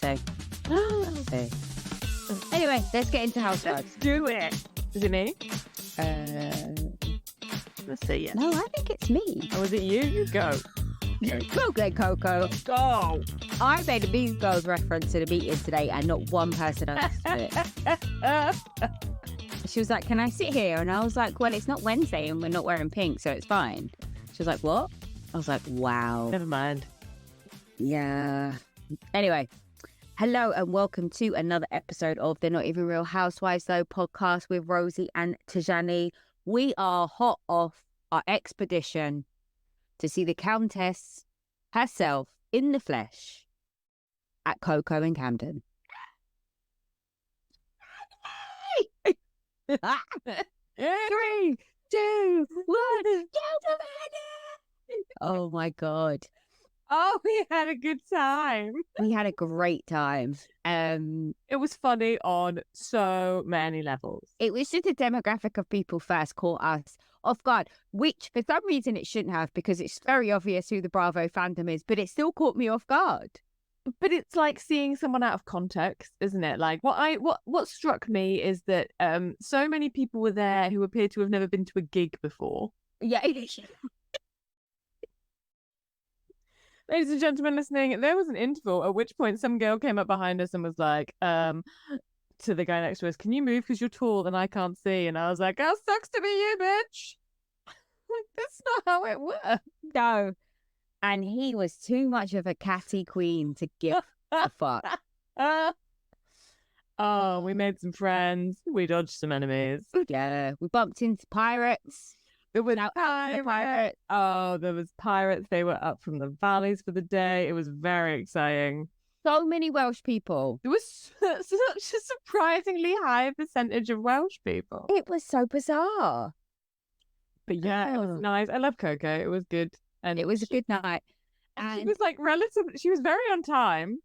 So anyway, let's get into Housewives. Let's do it. Is it me? Let's see. No, I think it's me. Oh, is it you? You go. Go, Glen Coco. Go. I made a Mean Girls reference in a meeting today, and not one person understood it. She was like, "Can I sit here?" And I was like, "Well, it's not Wednesday, and we're not wearing pink, so it's fine." She was like, "What?" I was like, "Wow." Never mind. Yeah. Anyway, hello and welcome to another episode of the Not Even Real Housewives Though podcast with Rosie and Tajani. We are hot off our expedition to see the Countess herself in the flesh at Coco in Camden. 3, 2, 1. Oh my God. Oh, we had a good time. We had a great time. It was funny on so many levels. It was just the demographic of people first caught us off guard, which for some reason it shouldn't have, because it's very obvious who the Bravo fandom is, but it still caught me off guard. But it's like seeing someone out of context, isn't it? Like what struck me is that so many people were there who appear to have never been to a gig before. Yeah, it is. Ladies and gentlemen listening, there was an interval at which point some girl came up behind us and was like, to the guy next to us, "Can you move because you're tall and I can't see?" And I was like, "Oh, sucks to be you, bitch." Like, that's not how it works. No. And he was too much of a catty queen to give a fuck. Oh, we made some friends. We dodged some enemies. Yeah, we bumped into pirates. There were pirates. Oh, there was pirates. They were up from the valleys for the day. It was very exciting. So many Welsh people. There was such a surprisingly high percentage of Welsh people. It was so bizarre. But yeah, it was nice. I love Coco. It was good. And It was a good night. she was like she was very on time.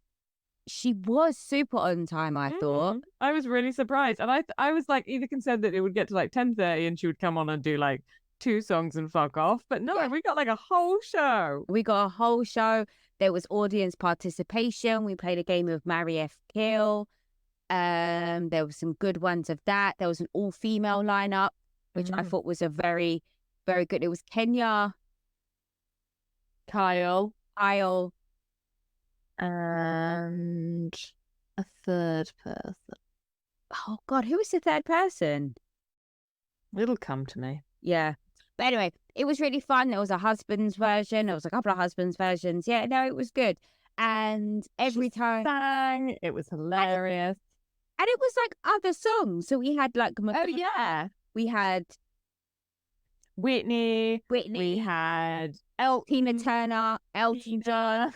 She was super on time, I thought. I was really surprised. And I was like either concerned that it would get to like 10:30 and she would come on and do like 2 songs and fuck off. But no, we got like a whole show. We got a whole show. There was audience participation. We played a game of Marry F Kill. There were some good ones of that. There was an all-female lineup, which I thought was a very, very good. It was Kenya, Kyle, and a third person. oh God, who was the third person? It'll come to me. Yeah. But anyway, it was really fun. There was a husband's version. There was a couple of husband's versions. Yeah, no, it was good. And every time sang, it was hilarious. And it was like other songs. So we had like we had Whitney. We had Tina Turner, Elton John.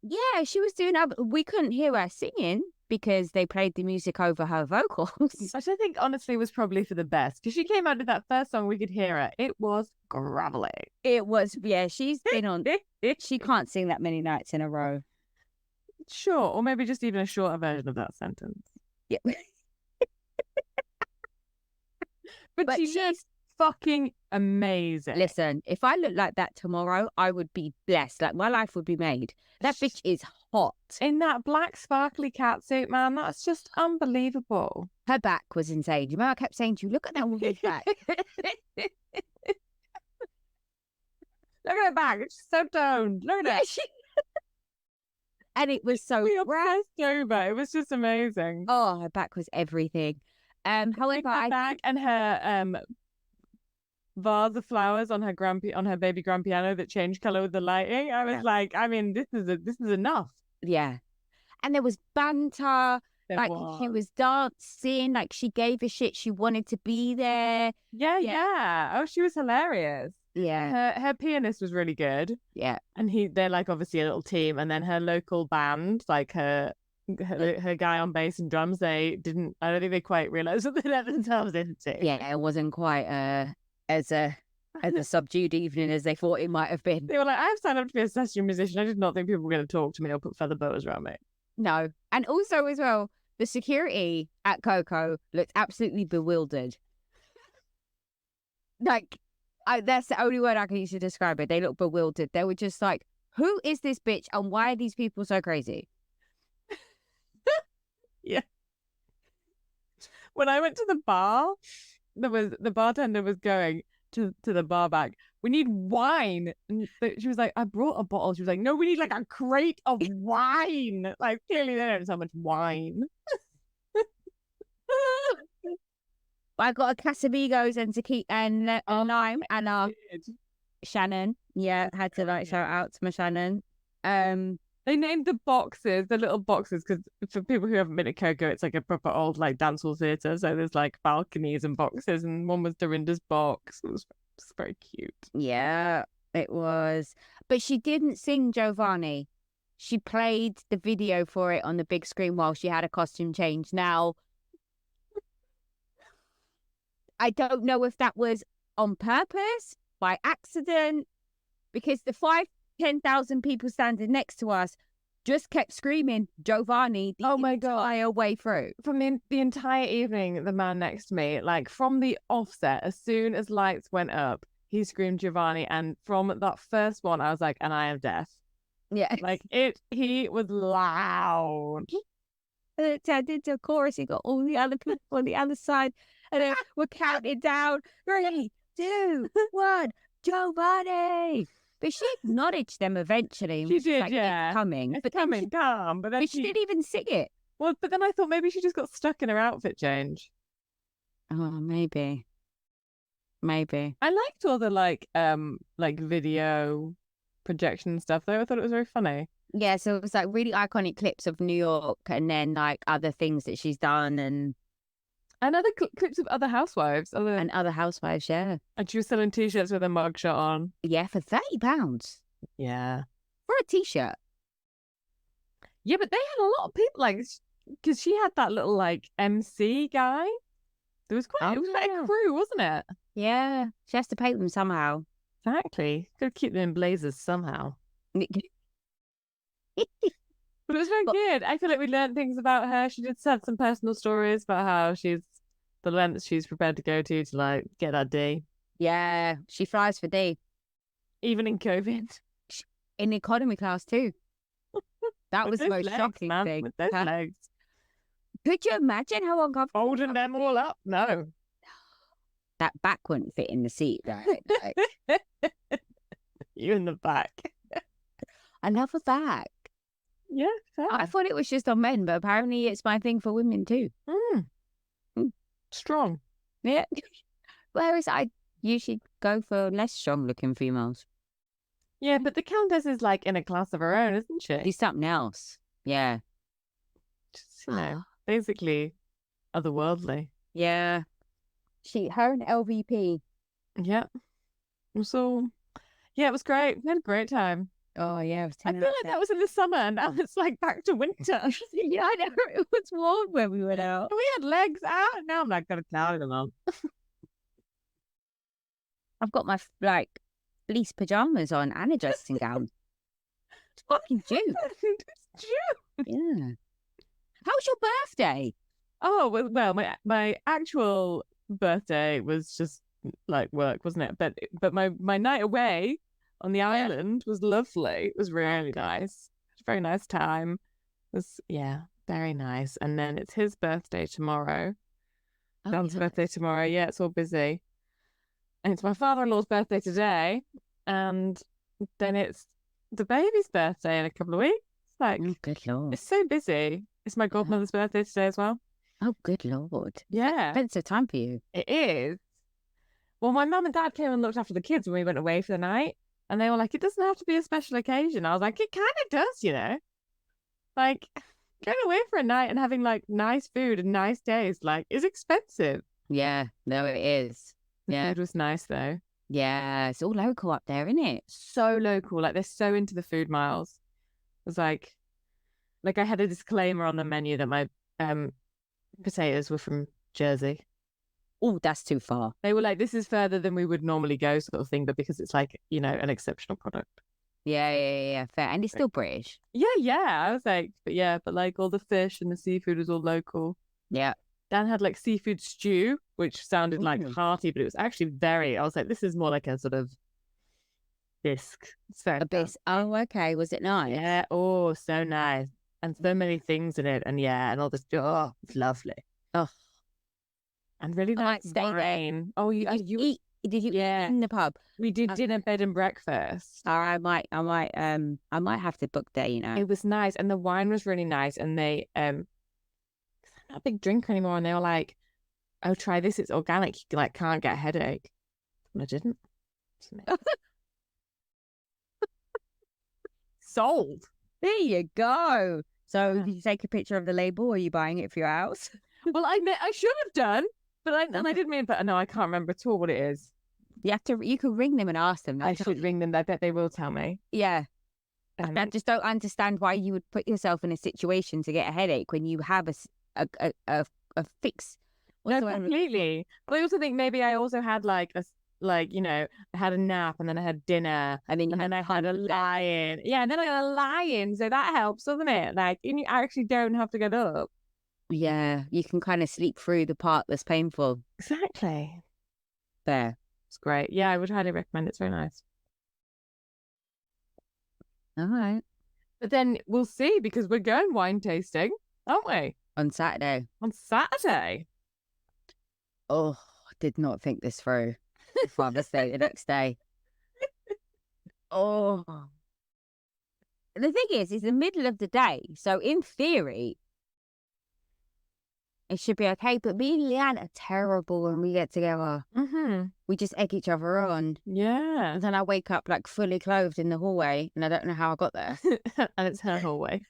Yeah, she was doing other. We couldn't hear her singing because they played the music over her vocals. Which I think honestly was probably for the best. Because she came out of that first song, we could hear her. It was gravelly. It was, yeah, she's been on. She can't sing that many nights in a row. Sure, or maybe just even a shorter version of that sentence. Yeah. but she's fucking amazing. Listen, if I looked like that tomorrow, I would be blessed. Like my life would be made. That bitch is hot. In that black sparkly catsuit, man, that's just unbelievable. Her back was insane. You remember I kept saying to you, look at that woman's back. Look at her back. It's so toned. Look at it. And it was so pressed over. It was just amazing. Oh, her back was everything. However, her back and her vase of flowers on her baby grand piano that changed color with the lighting. I was like, I mean, this is enough. Yeah. And there was banter. She was dancing. Like she gave a shit. She wanted to be there. Yeah. Oh, she was hilarious. Yeah. Her pianist was really good. Yeah. And they're like obviously a little team. And then her local band, like her guy on bass and drums, I don't think they quite realized what they let themselves into. Yeah, it wasn't quite as a subdued evening as they thought it might have been. They were like, I've signed up to be a session musician. I did not think people were going to talk to me or put feather boas around me. No. And also as well, the security at Coco looked absolutely bewildered. Like, that's the only word I can use to describe it. They looked bewildered. They were just like, who is this bitch and why are these people so crazy? Yeah. When I went to the bar, the bartender was going to the bar back. We need wine. And she was like, I brought a bottle. She was like, no, we need like a crate of wine. Like, clearly they don't so much wine. I got a Casamigos and tequila and lime and Shannon. Yeah, had to like shout out to my Shannon. They named the boxes, the little boxes, because for people who haven't been at Coco, it's like a proper old like dancehall theatre. So there's like balconies and boxes, and one was Dorinda's box. It was very cute. Yeah, it was. But she didn't sing Giovanni. She played the video for it on the big screen while she had a costume change. Now, I don't know if that was on purpose, by accident, because the 10,000 people standing next to us just kept screaming Giovanni the entire way through. From the entire evening, the man next to me, like from the offset, as soon as lights went up, he screamed Giovanni. And from that first one, I was like, and I am deaf. Yeah. Like he was loud. And it turned into a chorus. He got all the other people on the other side. And then we're counting down. 3, 2, 1, Giovanni. But she acknowledged them eventually. She did, like, yeah. It's coming. But coming, calm. But then she didn't even sing it. Well, but then I thought maybe she just got stuck in her outfit change. Oh, maybe. I liked all the like video projection stuff though. I thought it was very funny. Yeah, so it was like really iconic clips of New York, and then like other things that she's done, and other clips of other housewives. And other housewives, yeah. And she was selling t-shirts with a mugshot on. Yeah, for £30. Yeah. For a t-shirt. Yeah, but they had a lot of people, like, because she had that little like MC guy. There was it was like a crew, wasn't it? Yeah, she has to pay them somehow. Exactly. Got to keep them in blazers somehow. But it was very good. I feel like we learned things about her. She did have some personal stories about how the lengths she's prepared to go to like get that D. Yeah, she flies for D. Even in COVID. In economy class too. That was the most shocking thing. With those legs. Could you imagine how uncomfortable? Folding them all up? No. That back wouldn't fit in the seat, right? Like... You in the back. I love a back. Yeah, fair. I thought it was just on men, but apparently it's my thing for women too. Strong. Yeah. Whereas I usually go for less strong looking females. Yeah, but the Countess is like in a class of her own, isn't she? She's something else. Yeah. Just, basically otherworldly. Yeah. Her and LVP. Yeah. So, yeah, it was great. We had a great time. Oh, yeah. I feel like that was in the summer, and now it's like back to winter. Yeah, I know. It was warm when we went out. We had legs out, and now I'm like, got a cloud on. I've got my like fleece pajamas on and a dressing gown. It's fucking June. It's June. Yeah. How was your birthday? Oh, well, my actual birthday was just like work, wasn't it? But my night away on the island was lovely. It was really nice. Very nice time. It was, very nice. And then it's his birthday tomorrow. Dan's birthday tomorrow. Yeah, it's all busy. And it's my father-in-law's birthday today. And then it's the baby's birthday in a couple of weeks. Like, oh, good Lord. It's so busy. It's my godmother's birthday today as well. Oh, good Lord. Yeah. Expensive time for you. It is. Well, my mum and dad came and looked after the kids when we went away for the night. And they were like, it doesn't have to be a special occasion. I was like, it kind of does, you know? Like, going away for a night and having, like, nice food and nice days, like, is expensive. Yeah, no, it is. The food was nice, though. Yeah, it's all local up there, isn't it? So local. Like, they're so into the food miles. It was like I had a disclaimer on the menu that my potatoes were from Jersey. Oh, that's too far. They were like, this is further than we would normally go, sort of thing, but because it's like, you know, an exceptional product. Yeah, fair. And it's still British. Yeah. I was like, but like all the fish and the seafood was all local. Yeah. Dan had like seafood stew, which sounded like hearty, but it was actually I was like, this is more like a sort of bisque. It's very a bisque. Oh, okay. Was it nice? Yeah. Oh, so nice. and so many things in it, and and all this. Oh, it's lovely. Oh, And really I might nice stay there. wine. Oh, you eat? Did you eat in the pub? We did dinner, bed, and breakfast. Or I might have to book there. It was nice, and the wine was really nice. And they 'cause I'm not a big drinker anymore, and they were like, "Oh, try this. It's organic. You like can't get a headache." And I didn't. Sold. There you go. So did you take a picture of the label? Or are you buying it for your house? Well, I should have done, but I didn't mean. But no, I can't remember at all what it is. You could ring them and ask them. I should ring them. I bet they will tell me. Yeah. I just don't understand why you would put yourself in a situation to get a headache when you have a fix. No, completely. But I also think maybe I also had like I had a nap and then I had dinner and then I had a lie-in. Yeah, and then I had a lie-in, so that helps, doesn't it? Like, you actually don't have to get up. Yeah, you can kind of sleep through the part that's painful. Exactly. There. It's great. Yeah, I would highly recommend it. It's very nice. All right. But then we'll see because we're going wine tasting, aren't we? On Saturday. On Saturday. Oh, I did not think this through. Father's Day the next day. Oh. The thing is, it's the middle of the day. So in theory, it should be okay. But me and Leanne are terrible when we get together. Mm-hmm. We just egg each other on. Yeah. And then I wake up like fully clothed in the hallway and I don't know how I got there. And it's her hallway.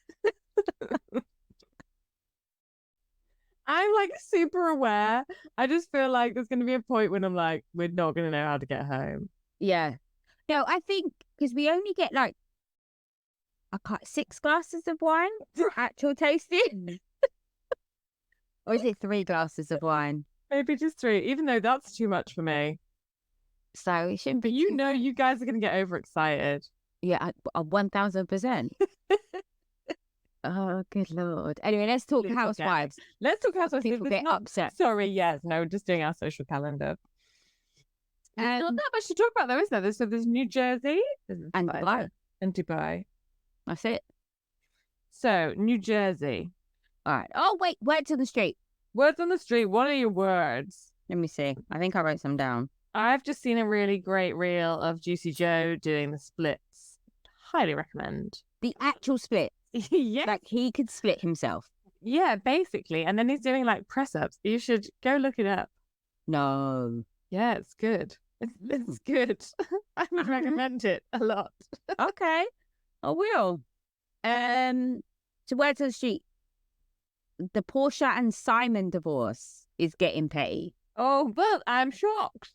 I'm like super aware. I just feel like there's going to be a point when I'm like, we're not going to know how to get home. Yeah. No, I think because we only get like 6 glasses of wine for actual tasting. Or is it 3 glasses of wine? Maybe just 3, even though that's too much for me. So it shouldn't be. But you guys are going to get overexcited. Yeah, 1000%. Oh, good Lord. Anyway, let's talk Housewives. Let's talk Housewives. People get upset. Sorry, yes. No, just doing our social calendar. There's not that much to talk about, though, is there? So there's New Jersey. And Dubai. And Dubai. That's it. So, New Jersey. All right. Oh, wait. Words on the street. Words on the street. What are your words? Let me see. I think I wrote some down. I've just seen a really great reel of Juicy Joe doing the splits. Highly recommend. The actual split. Yeah. Like he could split himself. Yeah, basically. And then he's doing like press ups. You should go look it up. No. Yeah, it's good. It's good. I would recommend it a lot. Okay. I will. So words on the street. The Portia and Simon divorce is getting petty. Oh, but I'm shocked.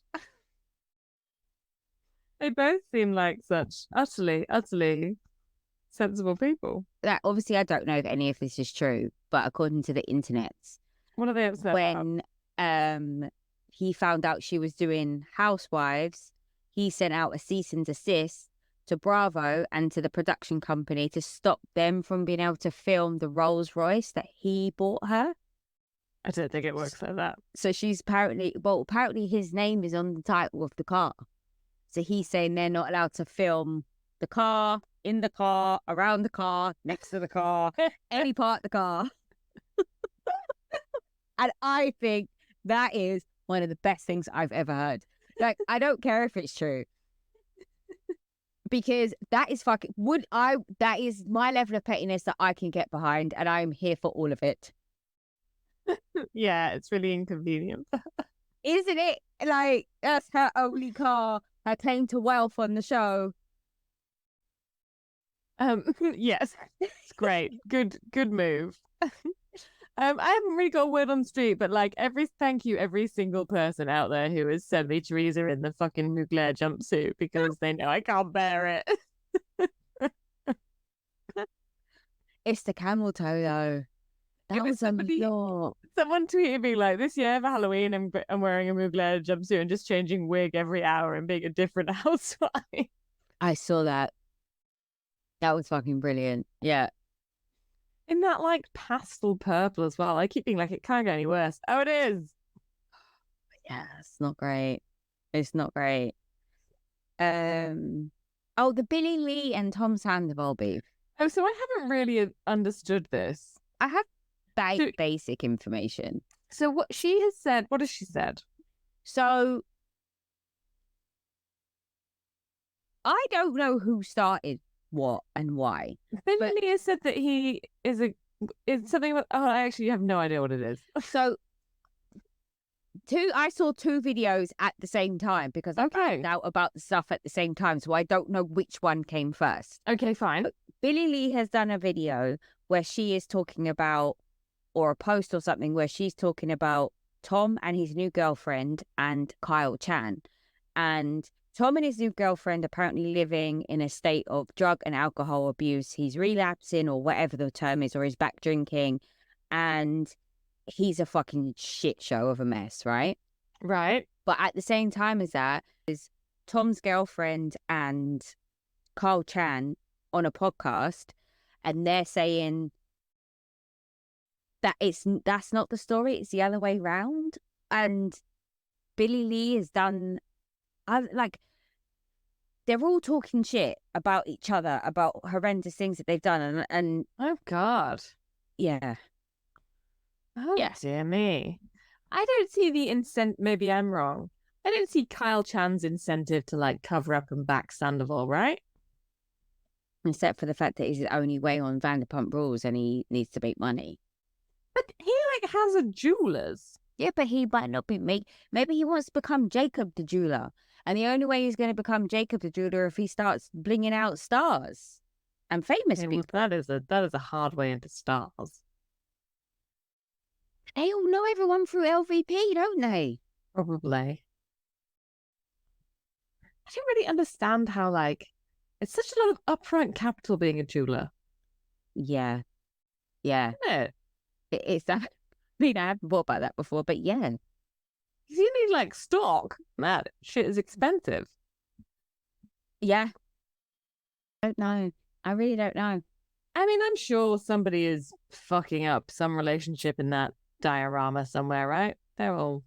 They both seem like such utterly sensible people. Like, obviously, I don't know if any of this is true, but according to the internet, what are they upset when he found out she was doing Housewives, he sent out a cease and desist to Bravo and to the production company to stop them from being able to film the Rolls Royce that he bought her. I don't think it works like that. So she's apparently his name is on the title of the car. So he's saying they're not allowed to film the car, in the car, around the car, next to the car, any part of the car. And I think that is one of the best things I've ever heard. Like, I don't care if it's true. Because that is that is my level of pettiness that I can get behind, and I'm here for all of it. Yeah, it's really inconvenient. Isn't it? Like, that's her only car, her claim to wealth on the show. Yes, it's great. Good move. I haven't really got a word on the street, but like thank you every single person out there who has sent me Teresa in the fucking Mugler jumpsuit because they know I can't bear it. It's the camel toe though. That was a lot. Someone tweeted me like, this year for Halloween I'm wearing a Mugler jumpsuit and just changing wig every hour and being a different housewife. I saw that. That was fucking brilliant. Yeah. In that like pastel purple as well. I keep being like, it can't get any worse. Oh, it is. Yeah, it's not great. It's not great. Oh, the Billy Lee and Tom Sandoval beef. Oh, so I haven't really understood this. I have So, basic information. so what she has said, what has she said? So I don't know who started what and why. But Finley has said that he is something about, oh, I actually have no idea what it is. so I saw two videos at the same time because I found out about the stuff at the same time. So I don't know which one came first. Okay, fine. But Billie Lee has done a video where she is talking about, or a post or something where she's talking about Tom and his new girlfriend and Kyle Chan. And Tom and his new girlfriend apparently living in a state of drug and alcohol abuse. He's relapsing or whatever the term is, or he's back drinking. And he's a fucking shit show of a mess, right? Right. But at the same time as that is Tom's girlfriend and Kyle Chan on a podcast, and they're saying that that's not the story, it's the other way around. And Billie Lee has done, they're all talking shit about each other, about horrendous things that they've done, and oh God, yeah. Oh, yeah. Dear me. I don't see the incentive. Maybe I'm wrong. I don't see Kyle Chan's incentive to like cover up and back Sandoval, right? Except for the fact that he's the only way on Vanderpump Rules and he needs to make money. But he like has a jeweler's. Yeah, but he might not be maybe he wants to become Jacob the jeweler. And the only way he's going to become Jacob the jeweler if he starts blinging out stars and famous people. That is a hard way into stars. They all know everyone through LVP, don't they? Probably. I don't really understand how, like, it's such a lot of upfront capital being a jeweler. Yeah. Yeah. Isn't it? It's that. I mean, I haven't thought about that before, but yeah. You need, like, stock. That shit is expensive. Yeah. I don't know. I really don't know. I mean, I'm sure somebody is fucking up some relationship in that diorama somewhere, right? They're all,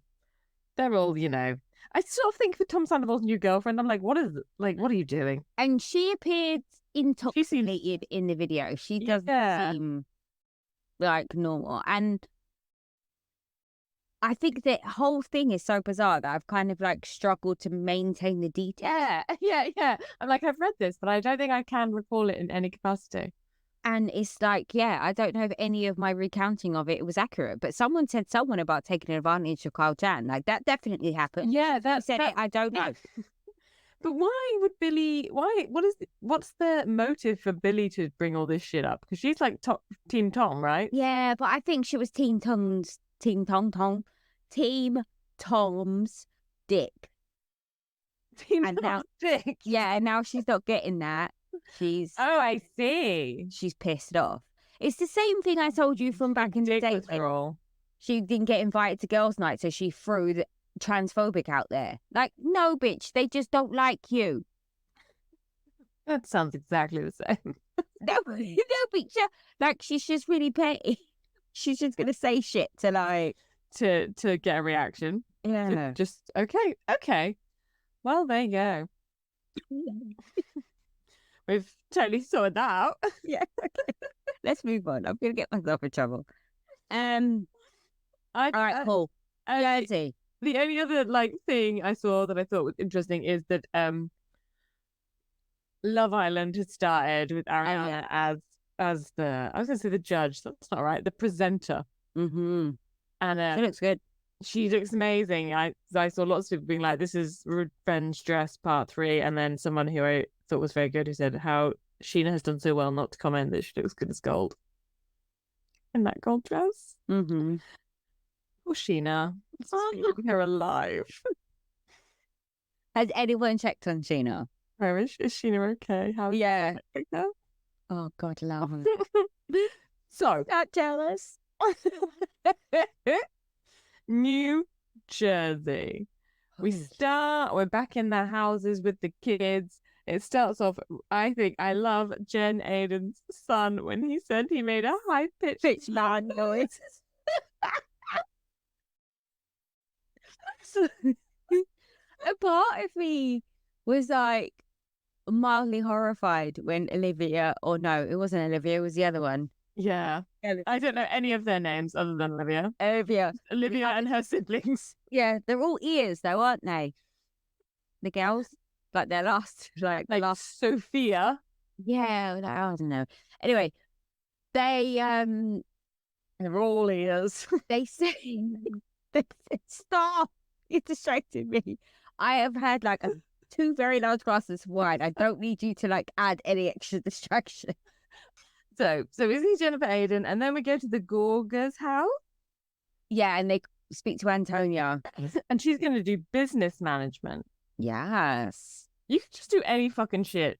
you know. I sort of think for Tom Sandoval's new girlfriend, I'm like, what are you doing? And she appeared intoxicated in the video. She doesn't seem like normal. And I think the whole thing is so bizarre that I've kind of like struggled to maintain the detail. Yeah. I'm like, I've read this, but I don't think I can recall it in any capacity. And it's like, yeah, I don't know if any of my recounting of it was accurate, but someone said about taking advantage of Kyle Chan. Like, that definitely happened. Yeah, that said it. I don't know. But why would Billie? What's the motive for Billie to bring all this shit up? Because she's like Team Tom, right? Yeah, but I think she was Team Tom's dick. Team Dick. Yeah, and now she's not getting that. She's I see. She's pissed off. It's the same thing I told you from back in the day. She didn't get invited to girls' night, so she threw the transphobic out there. Like, no, bitch, they just don't like you. That sounds exactly the same. No, bitch. Like, she's just really petty. She's just gonna say shit to like to get a reaction. Yeah. Just okay. Well, there you go. We've totally sorted that out. Yeah. Okay. Let's move on. I'm gonna get myself in trouble. All right, cool. Jersey. The only other like thing I saw that I thought was interesting is that Love Island had started with Ariana as the, I was gonna say the judge. That's not right. The presenter. Mm-hmm. And she looks good. She looks amazing. I saw lots of people being like, "This is Revenge Dress Part 3," and then someone who I thought was very good who said how Sheena has done so well not to comment that she looks good as gold in that gold dress. Mm-hmm. Oh, Sheena, keeping her alive. Has anyone checked on Sheena? Where is Sheena? Okay? How? Yeah. Oh God, love her. So not jealous. New Jersey. We're back in the houses with the kids. It starts off, I think I love Jen Aiden's son when he said he made a high-pitched man noise. A part of me was like, mildly horrified when Olivia, or no, it wasn't Olivia, it was the other one. Yeah. I don't know any of their names other than Olivia. Olivia and her siblings. Yeah, they're all ears though, aren't they? The girls, like their last, like Sophia. Yeah, like, I don't know. Anyway, they're all ears. They say, stop. You're distracting me. I have had like 2 very large glasses of wine. I don't need you to like add any extra distraction. So we see Jennifer Aiden, and then we go to the Gorga's house. Yeah, and they speak to Antonia. And she's going to do business management. Yes. You can just do any fucking shit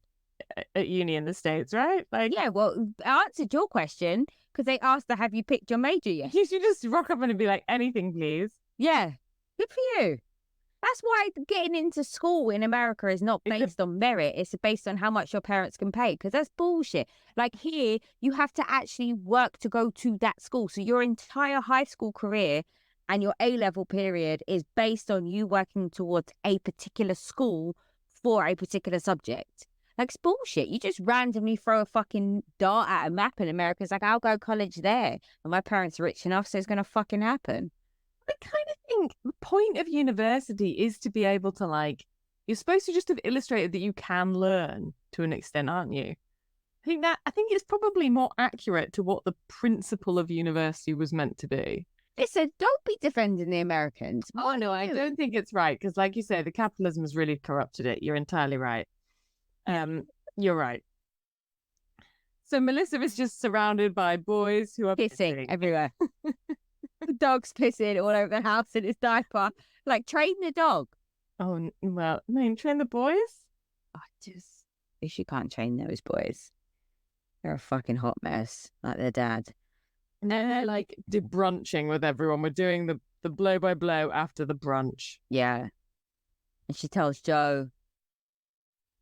at uni in the States, right? Like, yeah, well, I answered your question because they asked her, have you picked your major yet? You should just rock up and be like, anything, please. Yeah. Good for you. That's why getting into school in America is not based on merit. It's based on how much your parents can pay, because that's bullshit. Like here, you have to actually work to go to that school. So your entire high school career and your A-level period is based on you working towards a particular school for a particular subject. Like, it's bullshit. You just randomly throw a fucking dart at a map in America. It's like, I'll go college there. And my parents are rich enough, so it's going to fucking happen. I kind of think the point of university is to be able to, like, you're supposed to just have illustrated that you can learn to an extent, aren't you? I think it's probably more accurate to what the principle of university was meant to be. Listen, don't be defending the Americans. Oh, no, I don't think it's right. Because like you say, the capitalism has really corrupted it. You're entirely right. You're right. So Melissa is just surrounded by boys who are pissing everywhere. The dog's pissing all over the house in his diaper. Like, train the dog. Oh, well, I mean, train the boys? If you can't train those boys. They're a fucking hot mess, like their dad. And then they're like debrunching with everyone. We're doing the blow by blow after the brunch. Yeah. And she tells Joe.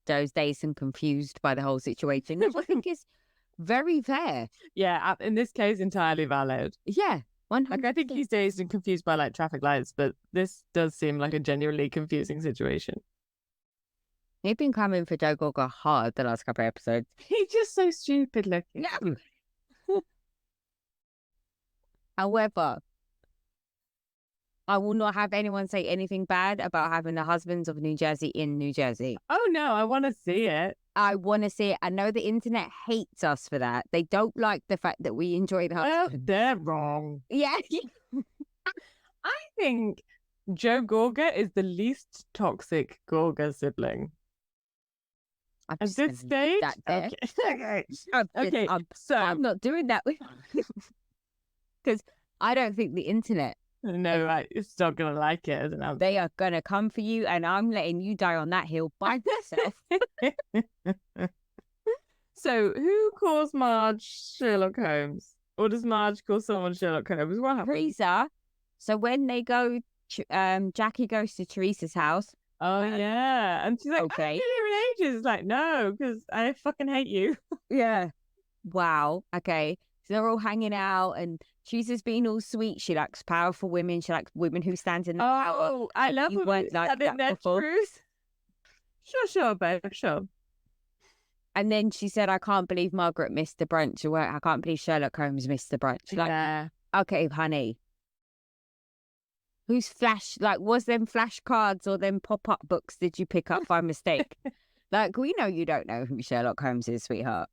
Joe's dazed and confused by the whole situation, which I think is very fair. Yeah, in this case, entirely valid. Yeah. 100%. Like, I think he's dazed and confused by like traffic lights, but this does seem like a genuinely confusing situation. He's been coming for Joe Gorga hard the last couple of episodes. He's just so stupid looking. Yeah. However, I will not have anyone say anything bad about having the husbands of New Jersey in New Jersey. Oh no, I want to see it. I want to see it. I know the internet hates us for that. They don't like the fact that we enjoy the husbands. Well, they're wrong. Yeah. I think Joe Gorga is the least toxic Gorga sibling. At this stage? Okay. I'm not doing that with because I don't think the internet. No, right. It's not going to like it, isn't it? They are going to come for you, and I'm letting you die on that hill by yourself. So, who calls Marge Sherlock Holmes? Or does Marge call someone Sherlock Holmes? What happens? Teresa. So when they go, Jackie goes to Teresa's house. Oh, yeah. And she's like, okay. I haven't been here in ages. It's like, no, because I fucking hate you. Yeah. Wow. Okay. So they're all hanging out, and Teresa's being all sweet. She likes powerful women. She likes women who stand in the power. Oh, I love women who stand in their truth. Sure, babe, sure. And then she said, I can't believe Margaret missed the brunch. Or I can't believe Sherlock Holmes missed the brunch. Like, yeah. Okay, honey. Whose was them flashcards or them pop-up books did you pick up by mistake? Like, we know you don't know who Sherlock Holmes is, sweetheart.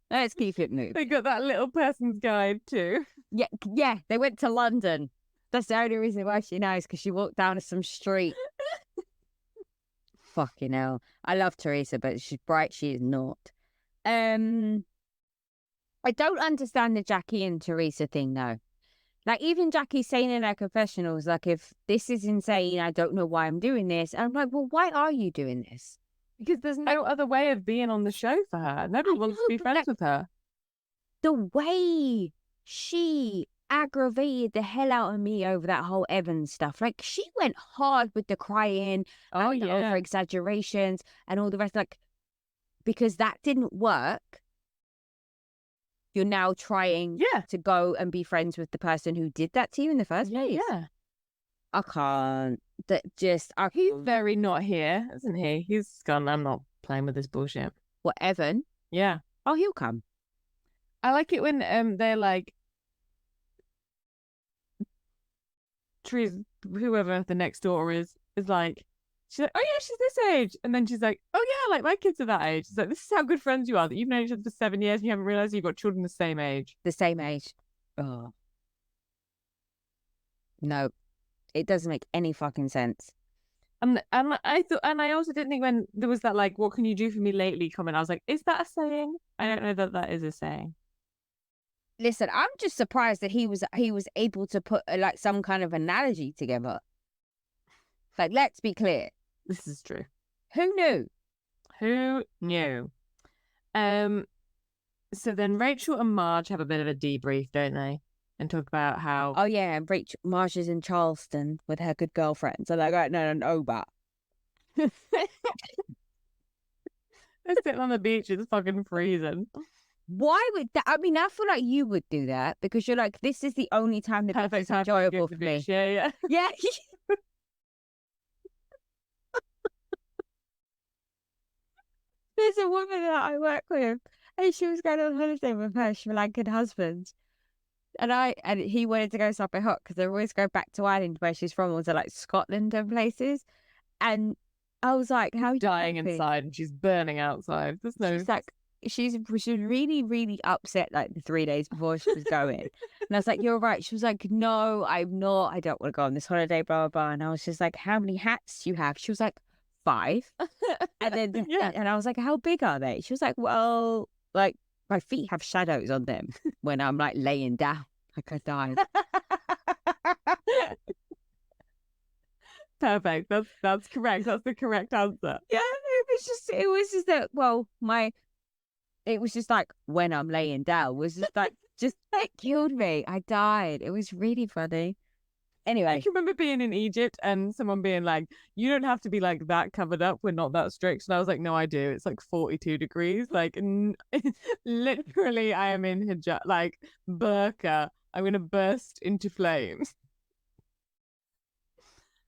Let's keep it moving. They got that little person's guide too. Yeah. They went to London. That's the only reason why she knows, because she walked down some street. Fucking hell. I love Teresa, but she's bright. She is not. I don't understand the Jackie and Teresa thing, though. Like, even Jackie saying in her confessionals, like, if this is insane, I don't know why I'm doing this. And I'm like, well, why are you doing this? Because there's no other way of being on the show for her. Nobody wants to be friends with her. The way she aggravated the hell out of me over that whole Evans stuff. Like, she went hard with the crying, and the over exaggerations and all the rest. Like, because that didn't work, you're now trying to go and be friends with the person who did that to you in the first place. Yeah. I can't. He's very not here, isn't he? He's gone, I'm not playing with this bullshit. What, Evan? Yeah. Oh, he'll come. I like it when they're like, whoever the next daughter is like, she's like, oh yeah, she's this age. And then she's like, oh yeah, like my kids are that age. It's like, this is how good friends you are, that you've known each other for 7 years and you haven't realized you've got children the same age. The same age. Oh. No, it doesn't make any fucking sense. And I thought, and I also didn't think when there was that like, what can you do for me lately comment, I was like, is that a saying? I don't know that is a saying. Listen, I'm just surprised that he was able to put like some kind of analogy together. Like, let's be clear. This is true. Who knew? Who knew? So then Rachel and Marge have a bit of a debrief, don't they? And talk about how... Oh, yeah, and Marge is in Charleston with her good girlfriends. And they're like, no, but... They're sitting on the beach, it's fucking freezing. Why would that? I mean, I feel like you would do that because you're like, this is the only time that it's enjoyable for me. Yeah. Yeah. There's a woman that I work with, and she was going on holiday with her Sri Lankan husband. And he wanted to go somewhere hot because they always go back to Ireland where she's from, or to like Scotland and places. And I was like, how are you dying happy? inside and she's burning outside. There's no... She's like, she was really, really upset like the 3 days before she was going. And I was like, you're right. She was like, no, I'm not. I don't want to go on this holiday, blah, blah, blah. And I was just like, how many hats do you have? She was like, 5. And then, and I was like, how big are they? She was like, well, like my feet have shadows on them when I'm like laying down, like I died. Perfect. That's correct. That's the correct answer. Yeah, it was just that, well, it was just like when I'm laying down was just like, it killed me. I died. It was really funny. Anyway. I can remember being in Egypt and someone being like, you don't have to be like that covered up. We're not that strict. And I was like, no, I do. It's like 42 degrees. Like, literally, I am in hijab, like burqa. I'm going to burst into flames.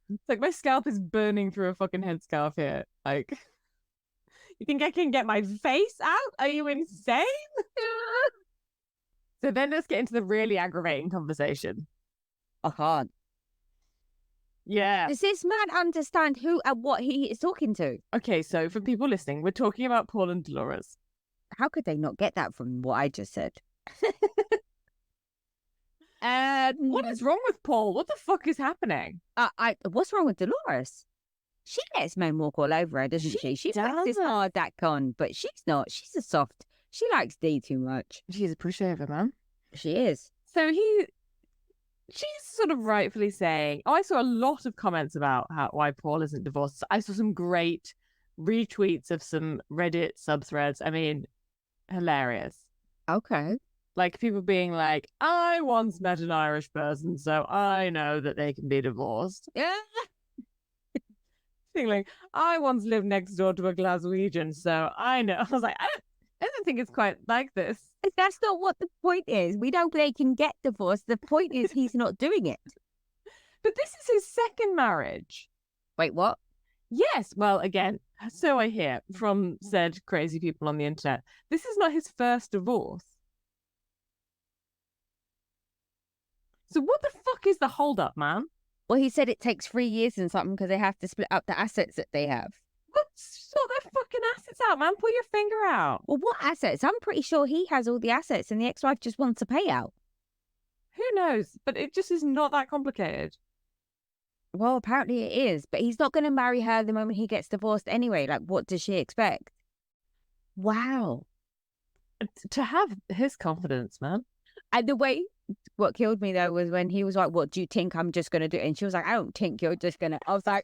It's like my scalp is burning through a fucking headscarf here. Like, you think I can get my face out? Are you insane? So then let's get into the really aggravating conversation. I can't. Yeah. Does this man understand who and what he is talking to? Okay, so for people listening, we're talking about Paul and Dolores. How could they not get that from what I just said? What is wrong with Paul? What the fuck is happening? What's wrong with Dolores? She lets men walk all over her, doesn't she? She likes this hard that con, but she's not. She's a soft. She likes D too much. She's a pushover, man. She is. So she's sort of rightfully saying, I saw a lot of comments about why Paul isn't divorced. I saw some great retweets of some Reddit subthreads. I mean, hilarious. Okay. Like people being like, I once met an Irish person, so I know that they can be divorced. Yeah. Being like, I once lived next door to a Glaswegian, so I know. I was like, I don't think it's quite like this. That's not what the point is. We know they can get divorced. The point is he's not doing it. But this is his second marriage. Wait, what? Yes. Well, again, so I hear from said crazy people on the internet. This is not his first divorce. So what the fuck is the holdup, man? Well, he said it takes 3 years and something because they have to split up the assets that they have. Well, sort their fucking assets out, man. Pull your finger out. Well, what assets? I'm pretty sure he has all the assets and the ex-wife just wants a payout. Who knows? But it just is not that complicated. Well, apparently it is. But he's not going to marry her the moment he gets divorced anyway. Like, what does she expect? Wow. To have his confidence, man. And the way... What killed me, though, was when he was like, what do you think I'm just going to do? And she was like, I don't think you're just going to... I was like...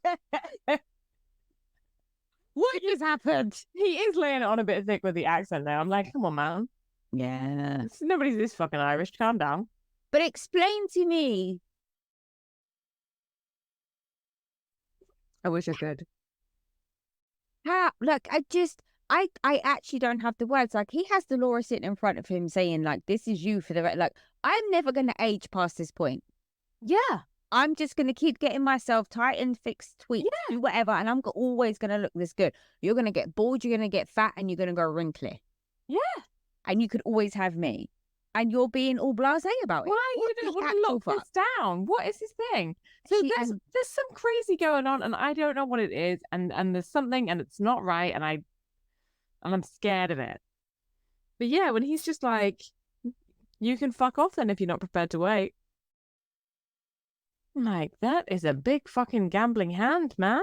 What just happened? He is laying it on a bit thick with the accent now. I'm like, come on, man. Yeah. Nobody's this fucking Irish. Calm down. But explain to me. I wish I could. How? Look, I actually don't have the words. Like, he has Dolores sitting in front of him saying, like, this is you for the... Like, I'm never going to age past this point. Yeah. I'm just going to keep getting myself tightened, fixed, tweaked, do whatever. And I'm always going to look this good. You're going to get bored. You're going to get fat and you're going to go wrinkly. Yeah. And you could always have me. And you're being all blasé about it. Why you don't want to lock this down? What is his thing? So there's some crazy going on, and I don't know what it is, and there's something, and it's not right, and I'm scared of it. But yeah, when he's just like, you can fuck off then if you're not prepared to wait. I'm like, that is a big fucking gambling hand, man.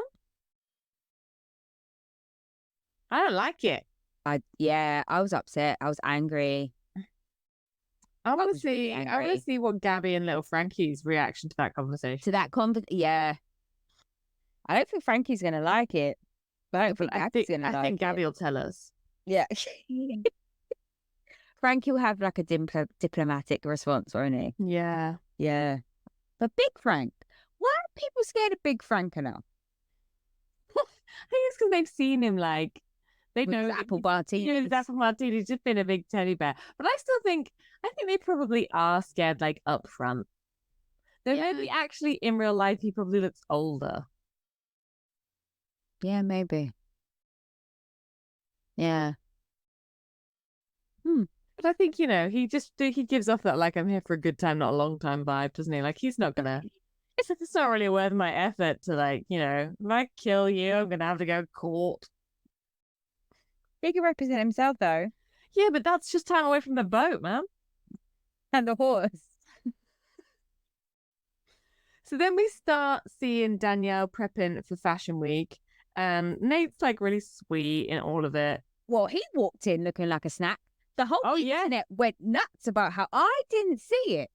I don't like it. I was upset. I was angry. I want to see what Gabby and little Frankie's reaction to that conversation. Yeah. I don't think Frankie's gonna like it. But I think Gabby will tell us. Yeah. Frankie will have like a diplomatic response, won't he? Yeah. Yeah. But Big Frank, why are people scared of Big Frank enough? I think it's because they've seen him like. They know apple martini. His apple martini. He's just been a big teddy bear. But I think they probably are scared, like up front. Maybe actually in real life he probably looks older. Yeah, maybe. Yeah. But I think he gives off that like I'm here for a good time, not a long time vibe, doesn't he? Like he's not gonna. It's not really worth my effort to like if I kill you, I'm gonna have to go to court. He can represent himself, though. Yeah, but that's just time away from the boat, man. And the horse. So then we start seeing Danielle prepping for Fashion Week. Nate's like really sweet in all of it. Well, he walked in looking like a snack. The whole internet went nuts about how I didn't see it.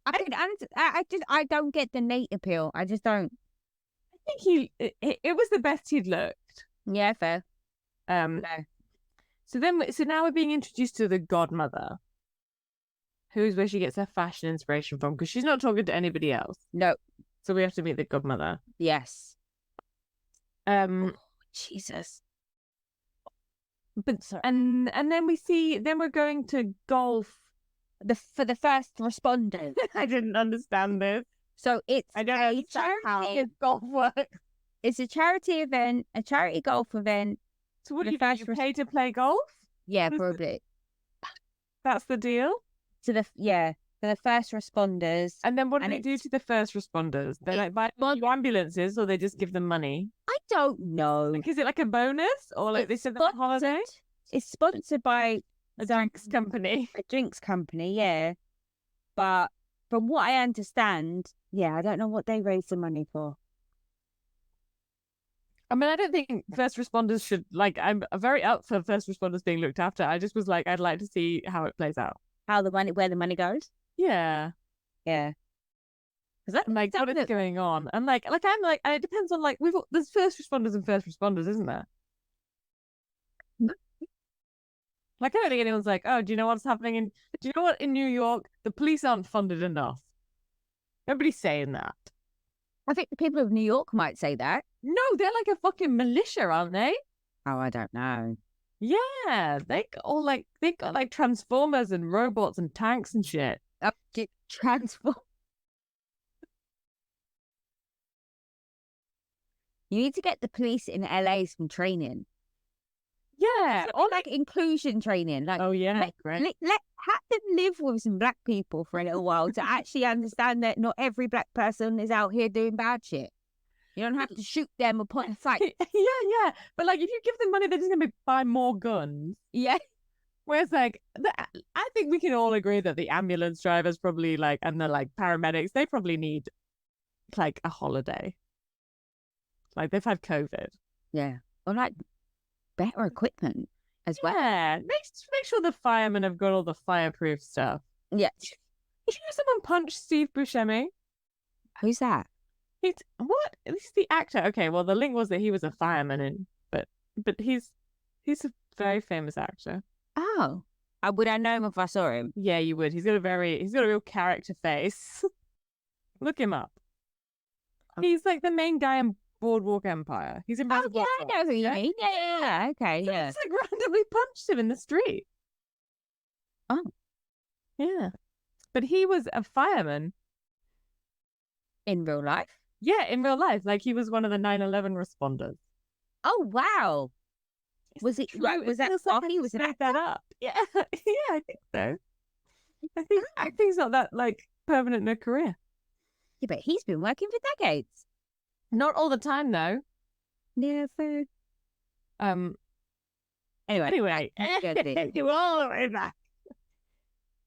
I don't get the Nate appeal. I just don't. I think it was the best he'd looked. Yeah, fair. No. So now we're being introduced to the godmother, who's where she gets her fashion inspiration from, because she's not talking to anybody else. No. So we have to meet the godmother. Yes. Jesus. But and then we're going to golf for the first responders. I didn't understand this. So it's I don't understand how golf works. It's a charity event, a charity golf event. So what do you pay to play golf? Yeah, probably. That's the deal? For the first responders. And then what do they do to the first responders? They like buy ambulances, or they just give them money? I don't know. Like, is it like a bonus, or like they said on holiday? It's sponsored by a drinks company. A drinks company, yeah. But from what I understand, I don't know what they raise the money for. I mean, I don't think first responders should, like, I'm very up for first responders being looked after. I just was like, I'd like to see how it plays out. Where the money goes? Yeah. Yeah. Because I'm like, what is going on? And like, it depends on, like, there's first responders and first responders, isn't there? Like, I don't think anyone's like, oh, do you know what's happening do you know what, in New York, the police aren't funded enough. Nobody's saying that. I think the people of New York might say that. No, they're like a fucking militia, aren't they? Oh, I don't know. Yeah, they got like transformers and robots and tanks and shit. Transform. You need to get the police in LA some training. Yeah, or like inclusion training. Like, oh yeah, great. Have them live with some black people for a little while to actually understand that not every black person is out here doing bad shit. You don't have to shoot them upon sight. Yeah. But like, if you give them money, they're just gonna buy more guns. Yeah. Whereas, like, I think we can all agree that the ambulance drivers probably and the like paramedics, they probably need like a holiday. Like they've had COVID. Yeah. Or like better equipment as well. Yeah. Make sure the firemen have got all the fireproof stuff. Yeah. Did you know someone punched Steve Buscemi? Who's that? What? This is the actor. Okay, well the link was that he was a fireman, but he's a very famous actor. Oh, would I know him if I saw him? Yeah, you would. He's got a real character face. Look him up. He's like the main guy in Boardwalk Empire. He's in. Oh yeah, I know who you mean. Yeah. Okay, so yeah. Just like randomly punched him in the street. Oh, yeah. But he was a fireman In real life? Yeah, in real life. Like he was one of the 9/11 responders. Oh, wow. Was it, True. was that Like he was an made actor? that up. Yeah. Yeah, I think so. I think acting's not that like permanent in a career. Yeah, but he's been working for decades. Not all the time though. Never. Um Anyway, you all the way back.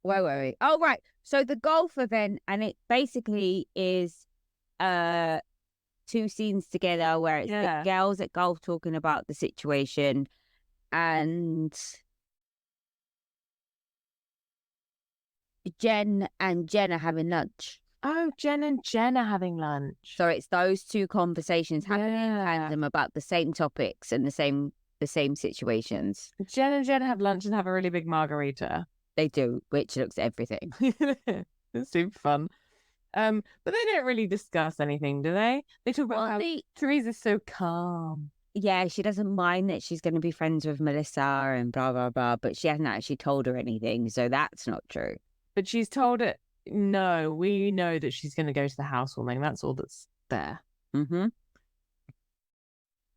where were we? Oh, right. So the golf event, and it basically is two scenes together where it's the girls at golf talking about the situation and Jen and Jen are having lunch. Oh, Jen and Jen are having lunch. So it's those two conversations happening in tandem about the same topics and the same situations. Jen and Jen have lunch and have a really big margarita. They do, which looks everything. It's super fun. But they don't really discuss anything, do they? They talk about how Teresa's so calm. Yeah, she doesn't mind that she's going to be friends with Melissa and blah, blah, blah, but she hasn't actually told her anything, so that's not true. But she's told it, no, we know that she's going to go to the housewarming. That's all that's there. Mm-hmm.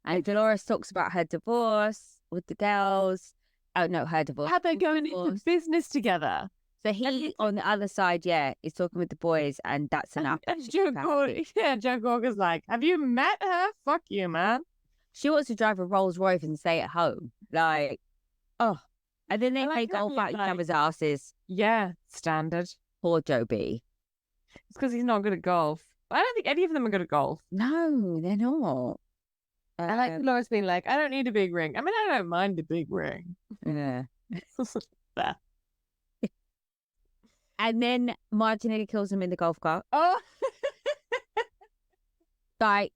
And Dolores talks about her divorce with the girls. Oh, no, her divorce. How they're going into business together. So he, on the other side, is talking with the boys, and that's enough. And Joe Gorga's like, have you met her? Fuck you, man. She wants to drive a Rolls Royce and stay at home. Like, oh. And then they play golf out each other's asses. Yeah, standard. Poor Joe B. It's because he's not good at golf. I don't think any of them are good at golf. No, they're not. I like Dolores being like, I don't need a big ring. I mean, I don't mind a big ring. Yeah. And then Margie nearly kills him in the golf cart. Oh. Like,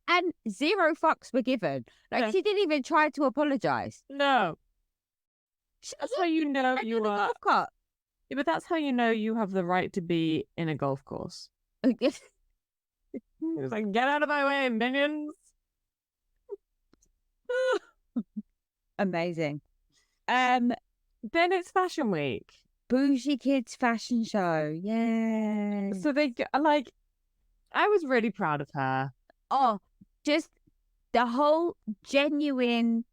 and zero fucks were given. Like, she didn't even try to apologize. No. That's how you know you are. Golf cart. Yeah, but that's how you know you have the right to be in a golf course. It was like, get out of my way, minions. Amazing. Then it's Fashion Week. Bougie Kids fashion show. Yeah. So they like, I was really proud of her. Oh, just the whole genuine,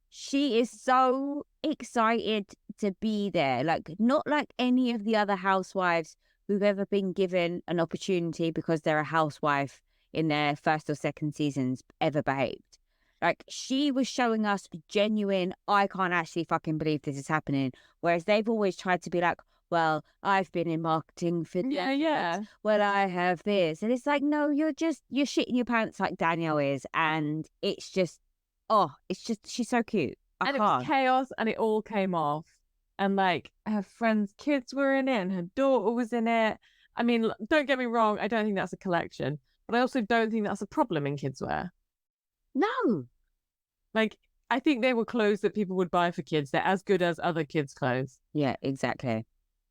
she is so excited to be there. Like, not like any of the other housewives who've ever been given an opportunity because they're a housewife in their first or second seasons ever behaved. Like, she was showing us genuine, I can't actually fucking believe this is happening. Whereas they've always tried to be like, well, I've been in marketing for yeah. Well, I have this. And it's like, no, you're shitting your pants like Danielle is. And it's just, she's so cute. It was chaos and it all came off. And like, her friends' kids were in it and her daughter was in it. I mean, don't get me wrong, I don't think that's a collection. But I also don't think that's a problem in kids' wear. No. Like, I think they were clothes that people would buy for kids. They're as good as other kids' clothes. Yeah, exactly.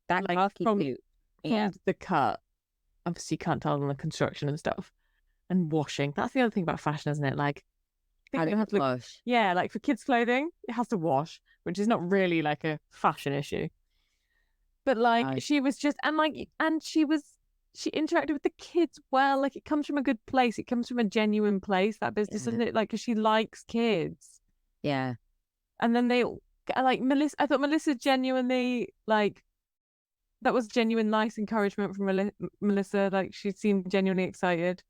That like from cute. Yeah. The cut. Obviously, you can't tell on the construction and stuff. And washing. That's the other thing about fashion, isn't it? Like, I think you have to wash. Yeah, like for kids' clothing, it has to wash, which is not really like a fashion issue. But like, she was just, she interacted with the kids well. Like, it comes from a good place. It comes from a genuine place, that business, isn't it? Like, because she likes kids. Yeah. And then they, like, I thought Melissa genuinely, like, that was genuine nice encouragement from Melissa. Like, she seemed genuinely excited.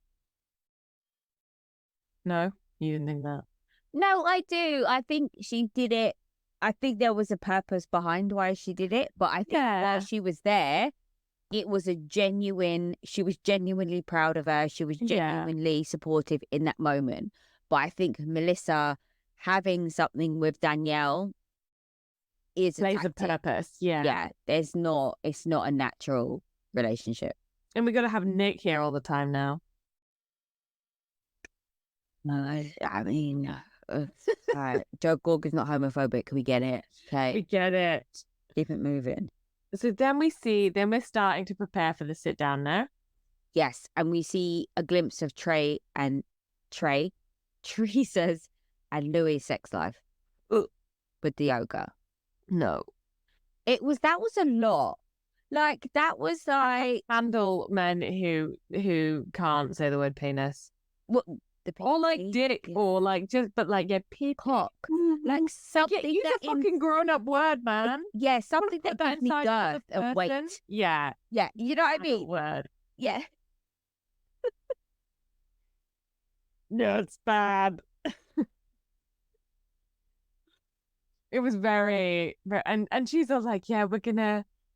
No? You didn't think that? No, I do. I think she did it. I think there was a purpose behind why she did it. But I think while she was there, it was she was genuinely proud of her. She was genuinely supportive in that moment. But I think Melissa having something with Danielle plays a purpose. Yeah. Yeah. It's not a natural relationship. And we got to have Nick here all the time now. No, I mean, Joe Gorga's not homophobic. We get it. Okay. We get it. Keep it moving. So then we're starting to prepare for the sit down now. Yes. And we see a glimpse of Teresa's and Louis' sex life with the yoga. No. That was a lot. Like that was like Handle men who can't say the word penis. what the Or like pig, dick, yeah. or like just, but like, yeah, Peacock. Like yeah, something use that a fucking grown-up word, man. yeah, Wanna something put that gives me inside girth another and person? weight. Yeah, Yeah, you know what I adult mean? word. Yeah. No, it's bad. It was very, and she's all like, yeah,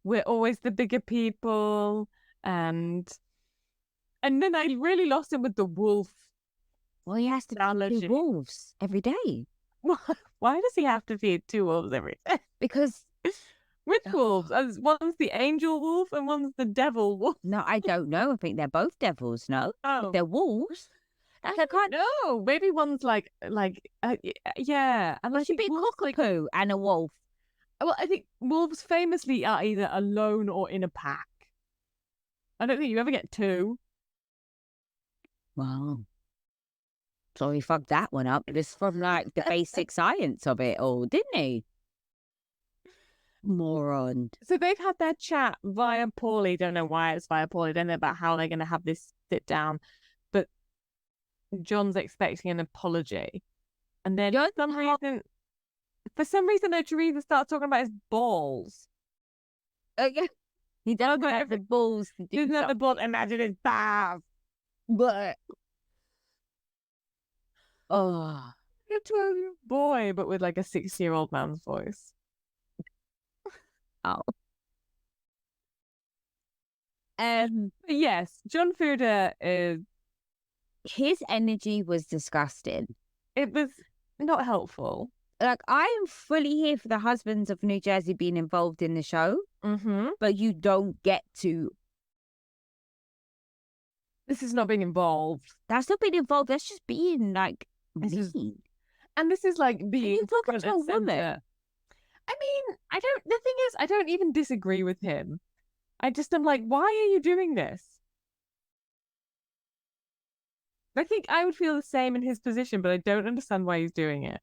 we're always the bigger people, and then I really lost him with the wolf Well, he has to feed two analogy. wolves every day Why does he have to feed two wolves every day? because Which wolves? As one's the angel wolf and one's the devil wolf. no, I don't know. I think they're both devils. No, if Oh, they're wolves. Like I can't. no, maybe one's yeah, and It I should think be a wolves like, cockapoo and a wolf. well, I think wolves famously are either alone or in a pack. I don't think you ever get two. Wow. So he fucked that one up. Just from like the basic science of it all, didn't he? Moron. So they've had their chat via Paulie. Don't know why it's via Paulie. Don't know about how they're going to have this sit down. But John's expecting an apology, and then for some reason, Teresa starts talking about his balls. Yeah. He doesn't have the balls to do He's not the something. ball. Imagine his bath. But oh, A 12-year-old boy, but with like a 60-year-old man's voice. oh. But yes, John Fuda is. His energy was disgusting. It was not helpful. Like I am fully here for the husbands of New Jersey being involved in the show, Mm-hmm. but you don't get to. This is not being involved. That's not being involved. That's just being like This mean. And this is like being you talking front to a and woman? center. I mean, the thing is, I don't even disagree with him. I just am like, why are you doing this? I think I would feel the same in his position, but I don't understand why he's doing it.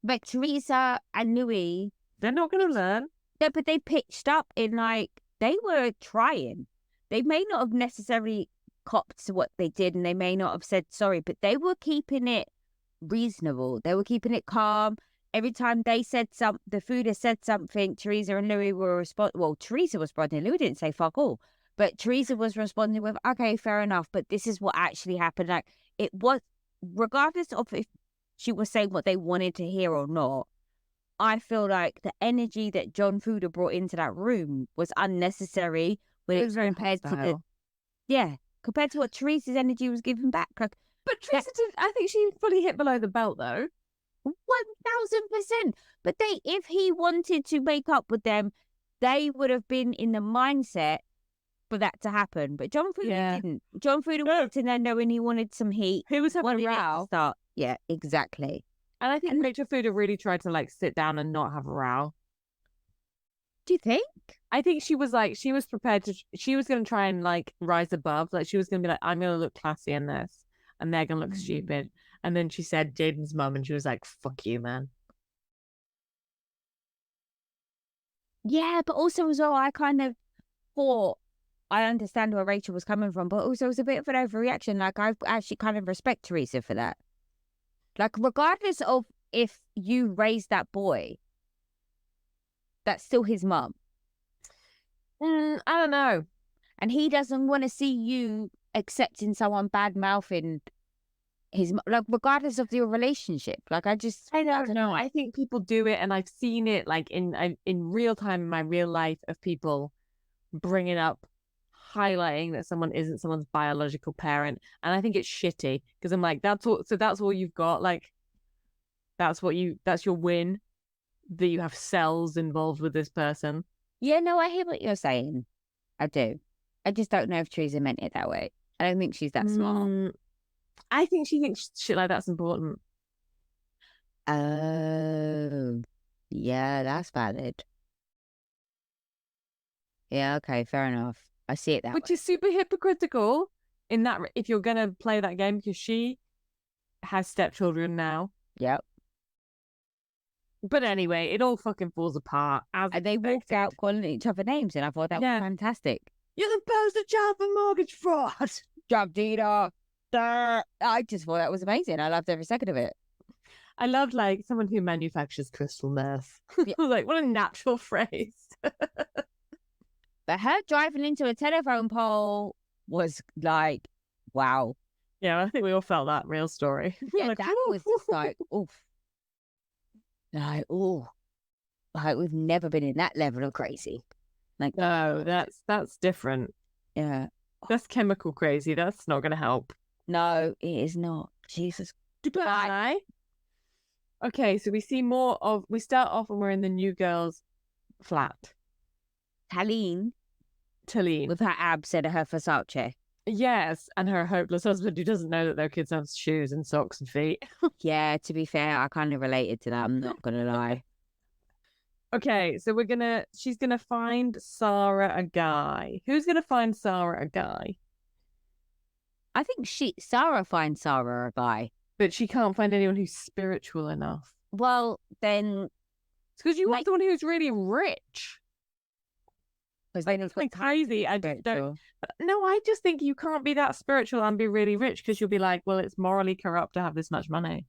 But Teresa and Louis, They're not going to learn. no, but they pitched up in like they were trying. They may not have necessarily copped to what they did, and they may not have said sorry, but they were keeping it reasonable. They were keeping it calm. Every time they said the food has said something, Teresa and Louis were responding. Well, Teresa was responding. Louis didn't say fuck all, but Teresa was responding with, okay, fair enough, but this is what actually happened. Like it was, regardless of if she was saying what they wanted to hear or not, I feel like the energy that John Fuda brought into that room was unnecessary when It was very compared to hostile. compared to what Teresa's energy was giving back. Like But Teresa did. I think she fully hit below the belt, though. 1000%. But if he wanted to make up with them, they would have been in the mindset for that to happen. But John Fuda didn't. John Fuda walked in there knowing he wanted some heat. He was having Wanted a it to row. start. Yeah, exactly. And I think Rachel Fuda really tried to like sit down and not have a row. Do you think? I think she was prepared to. She was going to try and like rise above. Like she was going to be like, I'm going to look classy in this, and they're going to look stupid. And then she said Jaden's mum, and she was like, "Fuck you, man." Yeah, but also as well, I kind of thought I understand where Rachel was coming from, but also it was a bit of an overreaction. Like I actually kind of respect Teresa for that. Like regardless of if you raised that boy, that's still his mum. I don't know. And he doesn't want to see you accepting someone bad mouthing his, like, regardless of your relationship. Like, I don't know. I think people do it, and I've seen it like in real time in my real life of people bringing up, highlighting that someone isn't someone's biological parent, and I think it's shitty because I'm like, that's all you've got. Like, that's your win, that you have cells involved with this person. Yeah, no, I hear what you're saying. I do. I just don't know if Teresa meant it that way. I don't think she's that smart. I think she thinks shit like that's important. Oh, yeah, that's valid. Yeah, okay, fair enough. I see it that Which way. is super hypocritical in that if you're going to play that game, because she has stepchildren now. Yep. But anyway, it all fucking falls apart. And they walked out calling each other names, and I thought that was fantastic. You're the poster child for mortgage fraud. Job Dita. I just thought that was amazing. I loved every second of it. I loved like someone who manufactures crystal meth. Yeah. Like, what a natural phrase. But her driving into a telephone pole was like, wow. Yeah, I think we all felt that real story. Yeah, like, that was just like, oof. Like, ooh. Like, we've never been in that level of crazy. Like, no, that's different. Yeah. That's chemical crazy. That's not going to help. No, it is not. Jesus. Goodbye. Okay, so we start off and we're in the new girl's flat. Talene. With her abs and her Versace. Yes, and her hopeless husband who doesn't know that their kids have shoes and socks and feet. Yeah, to be fair, I kind of related to that. I'm not going to lie. Okay, so she's going to find Sarah a guy. Who's going to find Sarah a guy? I think Sarah finds Sarah a guy. But she can't find anyone who's spiritual enough. Well, then... It's because you want someone who's really rich. Because they don't like crazy. I don't... No, I just think you can't be that spiritual and be really rich because you'll be like, well, it's morally corrupt to have this much money.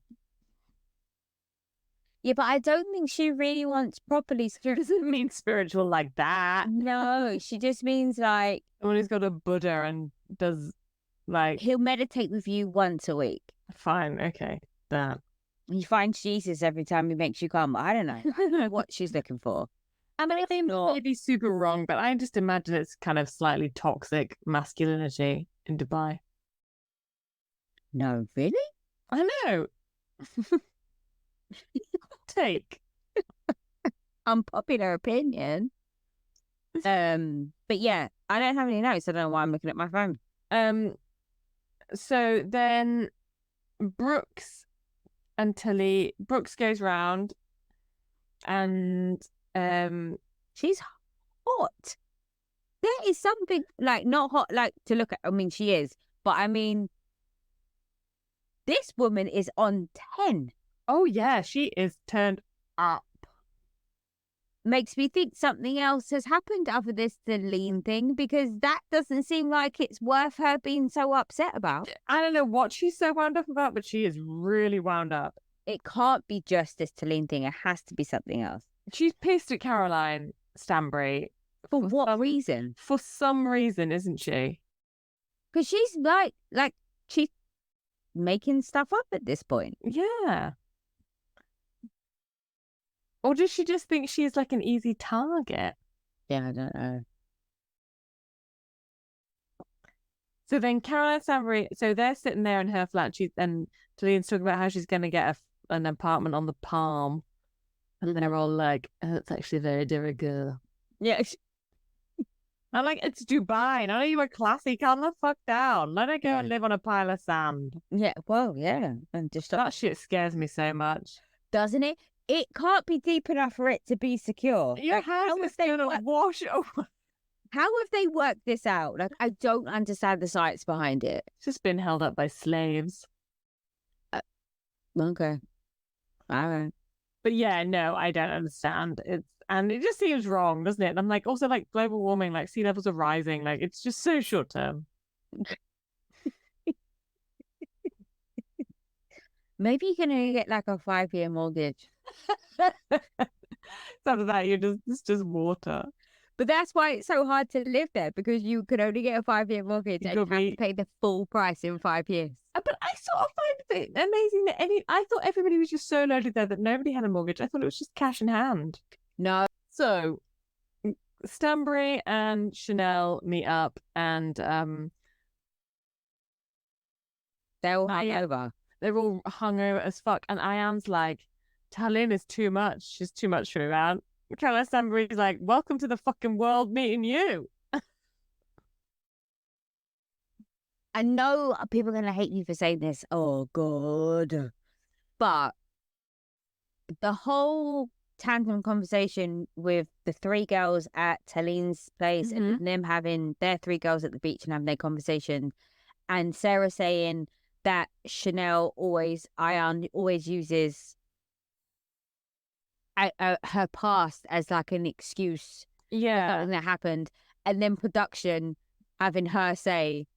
Yeah, but I don't think she really wants properly spiritual. Doesn't mean spiritual like that. No, she just means like... Someone who's got a Buddha and does like... He'll meditate with you once a week. Fine, okay, that. You find Jesus every time he makes you come. I don't know what she's looking for. I mean, they may be super wrong, but I just imagine it's kind of slightly toxic masculinity in Dubai. No, really? I know. Take. Unpopular opinion. But yeah, I don't have any notes. I don't know why I'm looking at my phone. So then Brooks and Tilly. Brooks goes round, and she's hot. There is something like not hot, like to look at. I mean, she is, but I mean, this woman is on 10. Oh yeah, she is turned up. Makes me think something else has happened other than the lean thing, because that doesn't seem like it's worth her being so upset about. I don't know what she's so wound up about, but she is really wound up. It can't be just this Talene thing. It has to be something else. She's pissed at Caroline Stanbury. For what reason? For some reason, isn't she? Because she's like she's making stuff up at this point. Yeah. Or does she just think she's like an easy target? Yeah, I don't know. So then Caroline Stanbury, so they're sitting there in her flat. And Talene's talking about how she's going to get an apartment on the Palm. And they're all like, oh, it's actually very de rigueur. Yeah. I'm like, it's Dubai. None of you are classy. Calm the fuck down. Let her go and live on a pile of sand. Yeah, well, yeah. And just that shit scares me so much. Doesn't it? It can't be deep enough for it to be secure. Your house is going to wash over. How have they worked this out? Like, I don't understand the science behind it. It's just been held up by slaves. Okay. All right. But yeah, no, I don't understand. And it just seems wrong, doesn't it? And I'm like, also like global warming, like sea levels are rising. Like, it's just so short term. Maybe you can only get like a 5-year mortgage. After that, it's just water. But that's why it's so hard to live there, because you could only get a 5-year mortgage and you have to pay the full price in 5 years. But I sort of find it amazing that I thought everybody was just so loaded there that nobody had a mortgage. I thought it was just cash in hand. No. So Stanbury and Chanel meet up, and they're all hungover. They're all hungover as fuck. And Ayan's like, Talene is too much. She's too much for me, man. Caroline Stanbury's like, welcome to the fucking world meeting you. I know people are going to hate me for saying this. Oh, God. But the whole tandem conversation with the 3 girls at Talene's place, and them having their 3 girls at the beach and having their conversation, and Sarah saying that Ayan always uses her past as like an excuse for something that happened, and then production having her say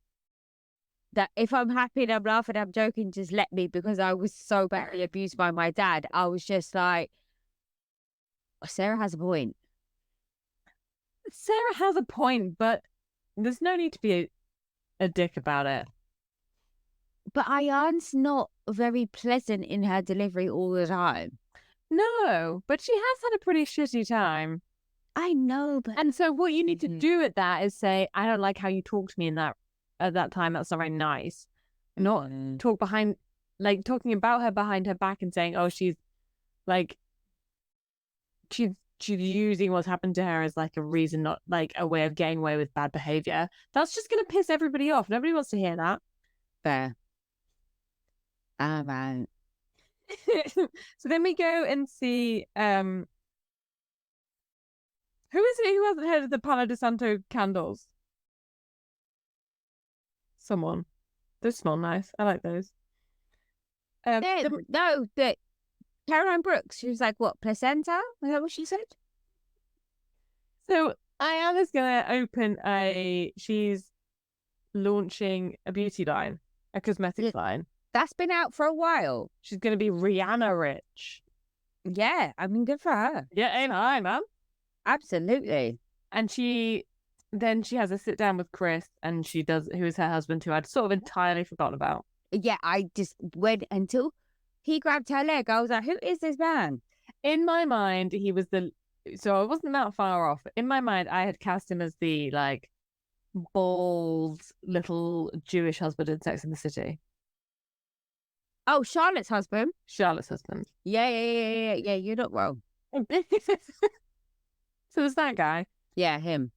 that if I'm happy and I'm laughing, I'm joking, just let me, because I was so badly abused by my dad. I was just like, Sarah has a point. Sarah has a point, but there's no need to be a dick about it. But Ayan's not very pleasant in her delivery all the time. No, but she has had a pretty shitty time. I know, but... And so what you need to do at that is say, I don't like how you talk to me at that time. That's not very nice. Not talk behind, like talking about her behind her back and saying, oh, she's like, she's using what's happened to her as like a reason, not like a way of getting away with bad behavior. That's just going to piss everybody off. Nobody wants to hear that. Fair. Ah, man. So then we go and see who is it who hasn't heard of the Palo de Santo candles? Someone. They smell nice. I like those. No, that Caroline Brooks. She was like, what, placenta? Is that what she said? So Ayana's gonna she's launching a beauty line, a cosmetics line. That's been out for a while. She's gonna be Rihanna rich. Yeah, I mean, good for her. Yeah, ain't I, man? Absolutely. And she has a sit down with Chris, and who is her husband, who I'd sort of entirely forgotten about. Yeah, I just went until he grabbed her leg. I was like, who is this man? In my mind, he was so I wasn't that far off. In my mind, I had cast him as the like bald little Jewish husband in Sex and the City. Oh, Charlotte's husband. Yeah. You're not wrong. So there's that guy. Yeah, him.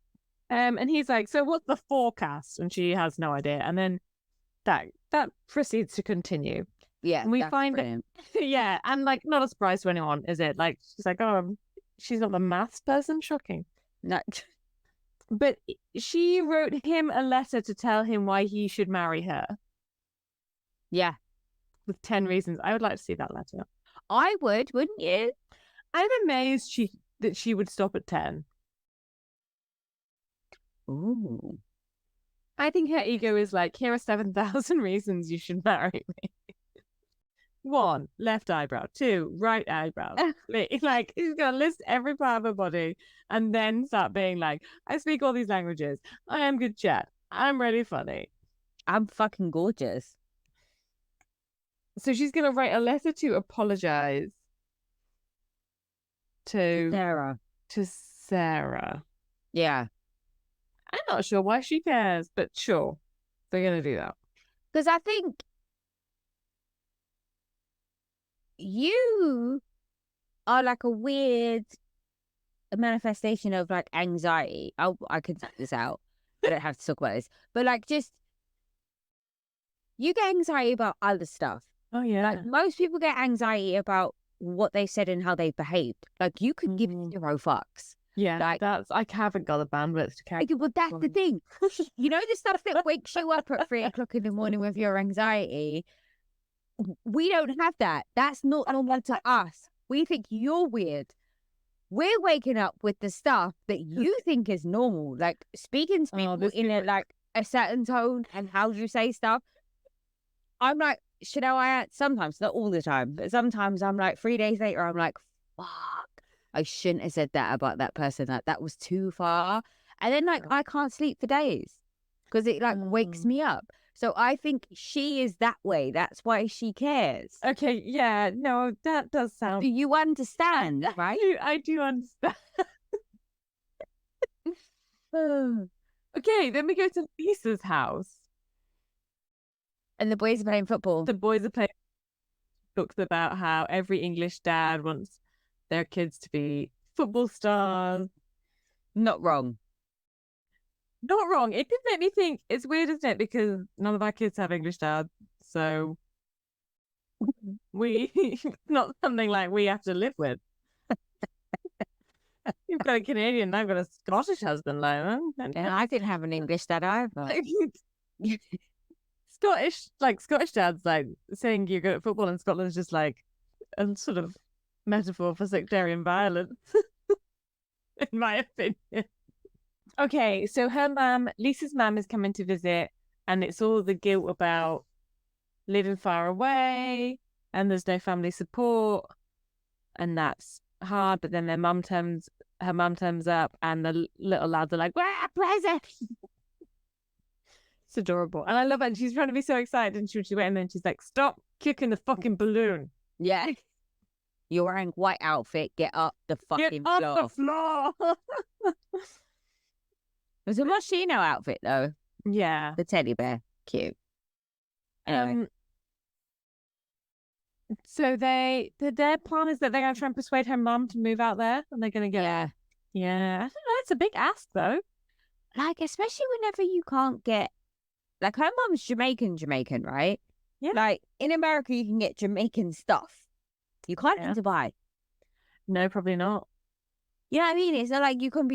And he's like, so what's the forecast? And she has no idea. And then that proceeds to continue. Yeah, and we find it. Yeah, and like not a surprise to anyone, is it? Like she's like, oh, she's not the maths person. Shocking. No. But she wrote him a letter to tell him why he should marry her. Yeah. With 10 reasons. I would like to see that letter. I would, wouldn't you? I'm amazed that she would stop at 10. Ooh. I think her ego is like, here are 7,000 reasons you should marry me. 1, left eyebrow. 2, right eyebrow. Like, she's going to list every part of her body and then start being like, I speak all these languages. I am good chat. I'm really funny. I'm fucking gorgeous. So she's going to write a letter to apologize to Sarah. Yeah. I'm not sure why she cares, but sure, they're going to do that. Because I think you are like a weird manifestation of like anxiety. I could take this out. I don't have to talk about this. But like just, you get anxiety about other stuff. Oh, yeah. Like most people get anxiety about what they said and how they behaved. Like you could give 0 fucks. Yeah, like, I haven't got the bandwidth to carry. Well, that's the thing. You know the stuff that wakes you up at 3 o'clock in the morning with your anxiety? We don't have that. That's not normal to us. We think you're weird. We're waking up with the stuff that you think is normal. Like speaking to people in a certain tone and how you say stuff. I'm like, sometimes, not all the time, but sometimes I'm like 3 days later, I'm like, fuck, I shouldn't have said that about that person. Like that was too far. And then like, I can't sleep for days because it like wakes me up. So I think she is that way. That's why she cares. Okay. Yeah. No, that does sound. Do you understand, right? I do understand. Okay. Then we go to Lisa's house. And the boys are playing football. Talks about how every English dad wants their kids to be football stars. Not wrong. Not wrong. It did make me think, it's weird, isn't it? Because none of our kids have English dads. So not something like we have to live with. You've got a Canadian, I've got a Scottish husband, like that. And I didn't have an English dad either. Scottish dads like saying you're good at football in Scotland is just like a sort of metaphor for sectarian violence, in my opinion. Okay, so Lisa's mum is coming to visit, and it's all the guilt about living far away, and there's no family support, and that's hard. But then her mum turns up, and the little lads are like, "Wow, present!" It's adorable, and I love it. She's trying to be so excited, and she went, and then she's like, "Stop kicking the fucking balloon." Yeah. You're wearing white outfit. Get up the fucking Get floor. off the floor. It was a Moschino outfit though. Yeah. The teddy bear. Cute. Anyway. So their plan is that they're gonna try and persuade her mum to move out there, and they're gonna go. Yeah. Yeah. I don't know. It's a big ask though. Like, especially whenever you can't get, like, her mum's Jamaican, right? Yeah. Like, in America, you can get Jamaican stuff. You can't in Dubai. No, probably not. You know what I mean? It's not like you can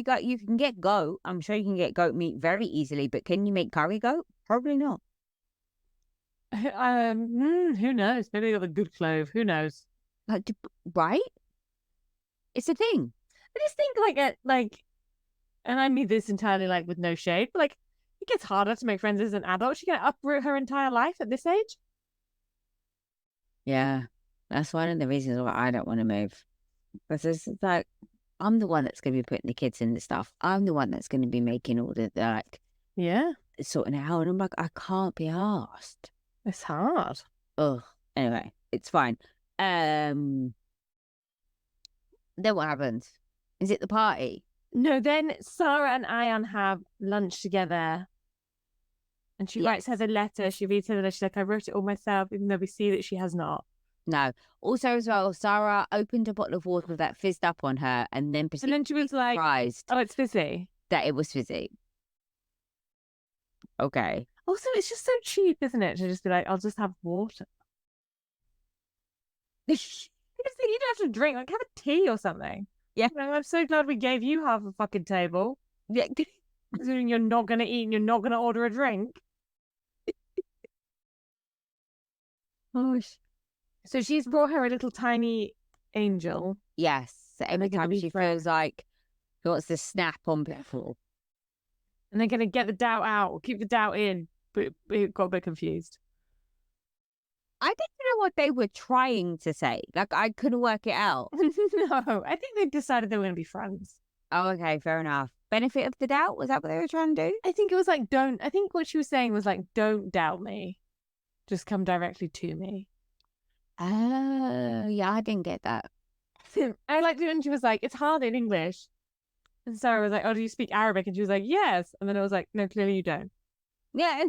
get goat. I'm sure you can get goat meat very easily, but can you make curry goat? Probably not. Who knows? Maybe they got a good clove. Who knows? Like, right? It's a thing. I just think and I mean this entirely like with no shade, but like it gets harder to make friends as an adult. She's gonna uproot her entire life at this age. Yeah, that's one of the reasons why I don't want to move. Because it's like, I'm the one that's going to be putting the kids in the stuff. I'm the one that's going to be making all the, sorting it out. And I'm like, I can't be asked. It's hard. Ugh. Anyway, it's fine. Then what happens? Is it the party? No, then Sarah and Ian have lunch together. And she writes her the letter. She reads her the letter. She's like, I wrote it all myself, even though we see that she has not. No. Also, as well, Sarah opened a bottle of water that fizzed up on her, and then she was like, surprised "Oh, it's fizzy." That it was fizzy. Okay. Also, it's just so cheap, isn't it? To just be like, "I'll just have water." You don't have to drink. Like, have a tea or something. Yeah. I'm so glad we gave you half a fucking table. Yeah. Considering you're not going to eat and you're not going to order a drink. Gosh. So she's brought her a little tiny angel. Yes. So every time she feels like she wants to snap on people. And they're going to get the doubt out or keep the doubt in. But it got a bit confused. I didn't know what they were trying to say. Like, I couldn't work it out. No, I think they decided they were going to be friends. Oh, okay. Fair enough. Benefit of the doubt? Was that what they were trying to do? I think it was like, I think what she was saying was like, don't doubt me. Just come directly to me. Oh, yeah, I didn't get that. I liked it when she was like, it's hard in English. And Sarah was like, oh, do you speak Arabic? And she was like, yes. And then I was like, no, clearly you don't. Yeah.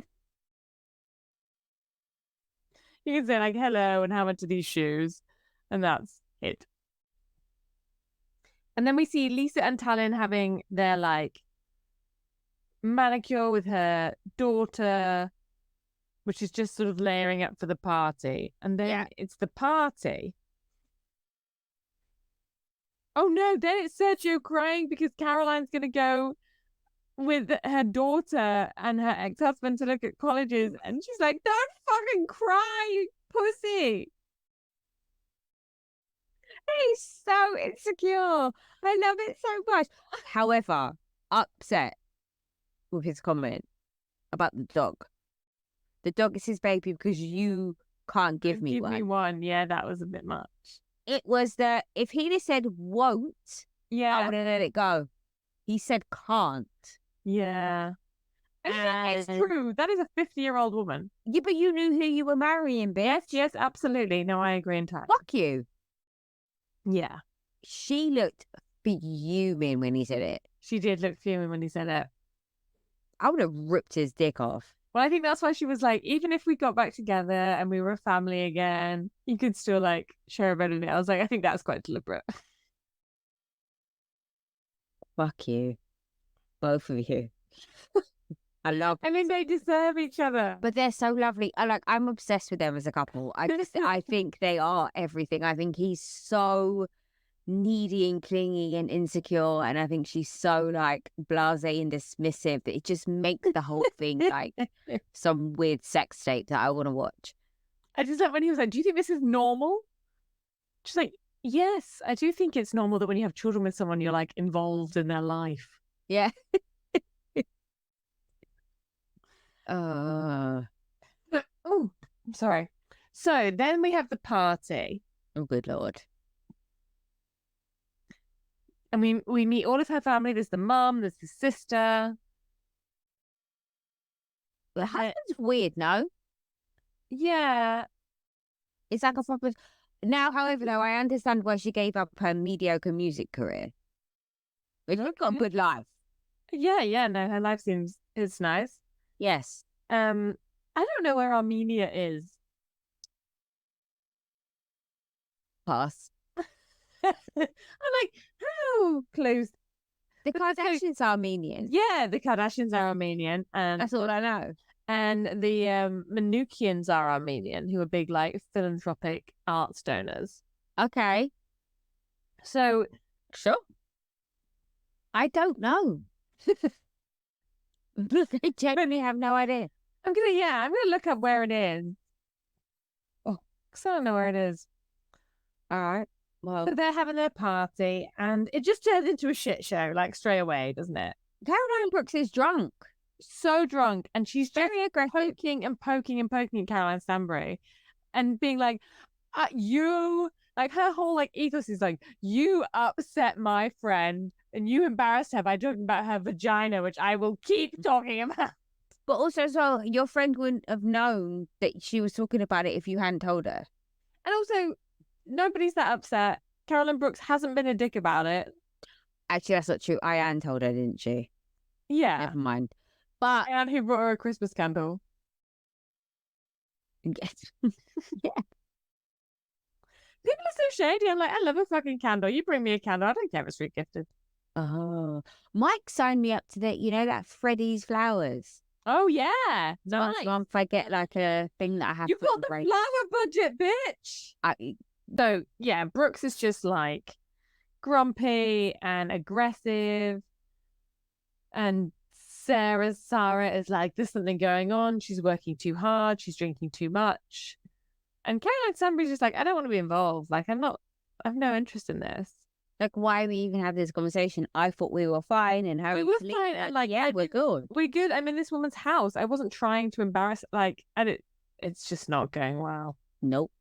You can say like, hello, and how much are these shoes? And that's it. And then we see Lisa and Talon having their like manicure with her daughter, which is just sort of layering up for the party. And then it's the party. Oh no, then it's Sergio crying because Caroline's going to go with her daughter and her ex-husband to look at colleges. And she's like, don't fucking cry, you pussy. He's so insecure. I love it so much. However, upset with his comment about the dog. The dog is his baby because you can't give me one. Give me one. Yeah, that was a bit much. It was that if he'd have said won't, I would have let it go. He said can't. Yeah. It's true. That is a 50-year-old woman. Yeah, but you knew who you were marrying, bitch. Yes, absolutely. No, I agree entirely. Fuck you. Yeah. She looked fuming when he said it. She did look fuming when he said it. I would have ripped his dick off. Well, I think that's why she was like, even if we got back together and we were a family again, you could still like share a bed with me. I was like, I think that's quite deliberate. Fuck you. Both of you. I love. I mean, they deserve each other. But they're so lovely. I'm obsessed with them as a couple. I think they are everything. I think he's so needy and clingy and insecure, and I think she's so like blasé and dismissive that it just makes the whole thing like some weird sex tape that I want to watch. I just like when he was like, do you think this is normal? She's like, Yes, I do think it's normal that when you have children with someone, you're like involved in their life. Yeah. Oh, Oh, I'm sorry. So then we have the party. oh, good Lord. And we meet all of her family. There's the mum, there's the sister. The husband's weird, no? Yeah. It's like a proper. Now, however, though, I understand why she gave up her mediocre music career. But she's got a good life. Yeah, no, her life seems it's nice. Yes. I don't know where Armenia is. Pass. I'm like, how close? The Kardashians are Armenian. Yeah, the Kardashians are Armenian, and That's all I know. and the Manukians are Armenian, who are big like philanthropic arts donors. Okay. So Sure. I don't know. Look, I genuinely have no idea. I'm gonna look up where it is. Oh, because I don't know where it is. All right. Well, So they're having their party, and it just turns into a shit show, like straight away, doesn't it? Caroline Brooks is drunk. So drunk, and she's just Very aggressive. poking and poking and poking at Caroline Stanbury, and being like, "You." Like her whole like ethos is like, "You upset my friend, and you embarrassed her by talking about her vagina, which I will keep talking about." But also as well, your friend wouldn't have known that she was talking about it if you hadn't told her. And also, nobody's that upset. Carolyn Brooks hasn't been a dick about it. Actually, that's not true. Ian told her, didn't she? Yeah. Never mind. But And who brought her a Christmas candle? yeah. People are so shady. I'm like, I love a fucking candle. You bring me a candle. I don't care if it's regifted. Oh, Mike signed me up to that. You know that Freddie's flowers. Oh yeah, No, nice. if I get like a thing that I have. You've got the flower budget, bitch. So yeah, Brooks is just like grumpy and aggressive, and Sarah is like, there's something going on. She's working too hard. She's drinking too much. And Caroline Stanbury's just like, I don't want to be involved. Like, I have no interest in this. Like, why we even have this conversation? I thought we were fine, and how We were fine, and like, yeah, we're good. We're good. I'm in this woman's house. I wasn't trying to embarrass, like, and it's just not going well. Nope.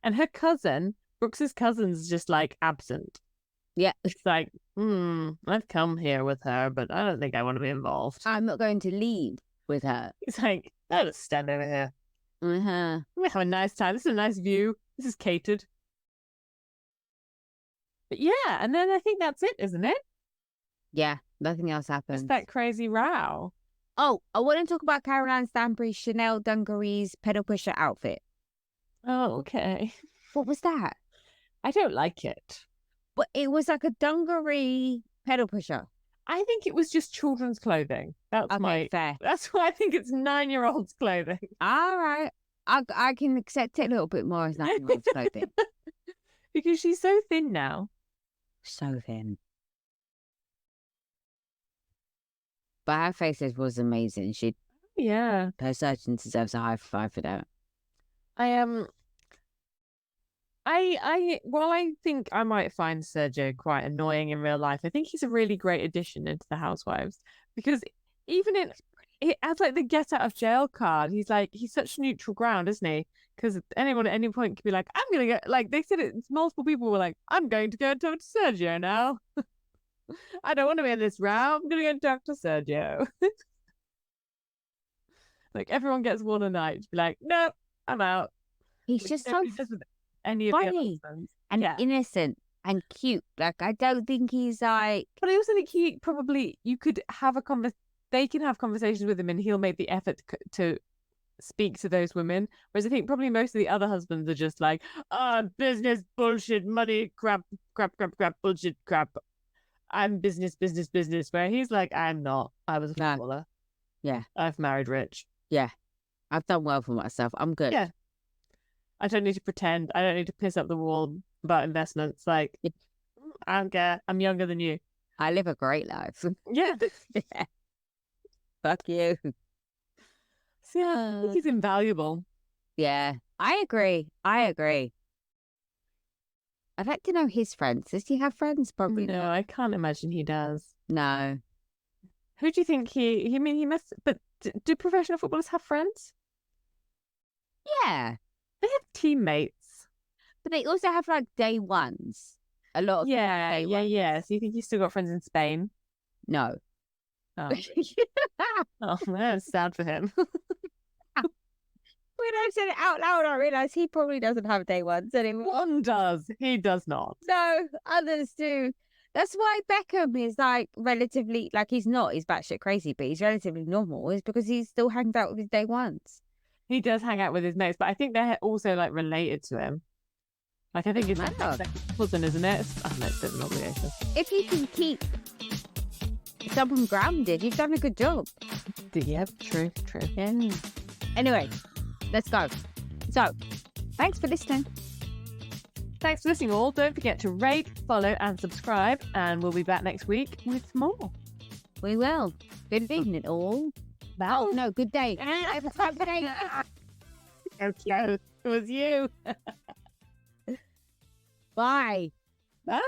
And her cousin, Brooks's cousin's just like absent. Yeah. It's like, I've come here with her, but I don't think I want to be involved. I'm not going to leave with her. It's like, I'll just stand over here. Uh-huh. We have a nice time. This is a nice view. This is catered. But yeah, and then I think that's it, isn't it? Yeah, nothing else happens. It's that crazy row. Oh, I want to talk about Caroline Stanbury's Chanel dungarees pedal pusher outfit. Oh, okay. What was that? I don't like it. But it was like a dungaree pedal pusher. I think it was just children's clothing. That's okay, fair. That's why I think it's 9-year-olds' clothing. All right. I can accept it a little bit more as 9-year-olds' clothing. Because she's so thin now. So thin. But her faces was amazing. Her surgeon deserves a high five for that. While I think I might find Sergio quite annoying in real life, I think he's a really great addition into the Housewives, because even it has like the get out of jail card. He's such neutral ground, isn't he? Because anyone at any point could be like, I'm gonna get, like they said it, multiple people were like, I'm going to go and talk to Sergio now. I don't want to be in this row. I'm gonna go and talk to Sergio. Like everyone gets one a night to be like, no, I'm out. He's Like, just so any funny and innocent and cute. Like, I don't think he's like. But I also think you could have they can have conversations with him, and he'll make the effort to speak to those women. Whereas I think probably most of the other husbands are just like, business, bullshit, money, crap, bullshit, crap. I'm business. Where he's like, I'm not. I was a footballer. Yeah. I've married rich. Yeah. I've done well for myself. I'm good. Yeah. I don't need to pretend. I don't need to piss up the wall about investments. Like, I don't care. I'm younger than you. I live a great life. Yeah. Yeah. Fuck you. So, yeah, I think he's invaluable. Yeah. I agree. I'd like to know his friends. Does he have friends? Probably No, not. I can't imagine he does. No. Who do you think he? I mean, he must. But do professional footballers have friends? Yeah. They have teammates. But they also have like day ones. A lot of Yeah, day yeah, ones. yeah. So you think he's still got friends in Spain? No. Oh, oh, that's sad for him. When I said it out loud, I realised he probably doesn't have day ones anymore. One does. He does not. No, others do. That's why Beckham is like relatively, like he's not, he's batshit crazy, but he's relatively normal. Is because he still hangs out with his day ones. He does hang out with his mates, but I think they're also like related to him. Like I think it's like Wow. cousin, isn't it? I don't know, it's a bit of an obligation. If you can keep someone grounded, you've done a good job. Yeah, true. Yeah. Anyway, let's go. So, thanks for listening. Thanks for listening, all. Don't forget to rate, follow, and subscribe, and we'll be back next week with more. We will. Good evening, all. Bye. Oh, no, good day. Have a good day. Okay, it was you. Bye. Bye.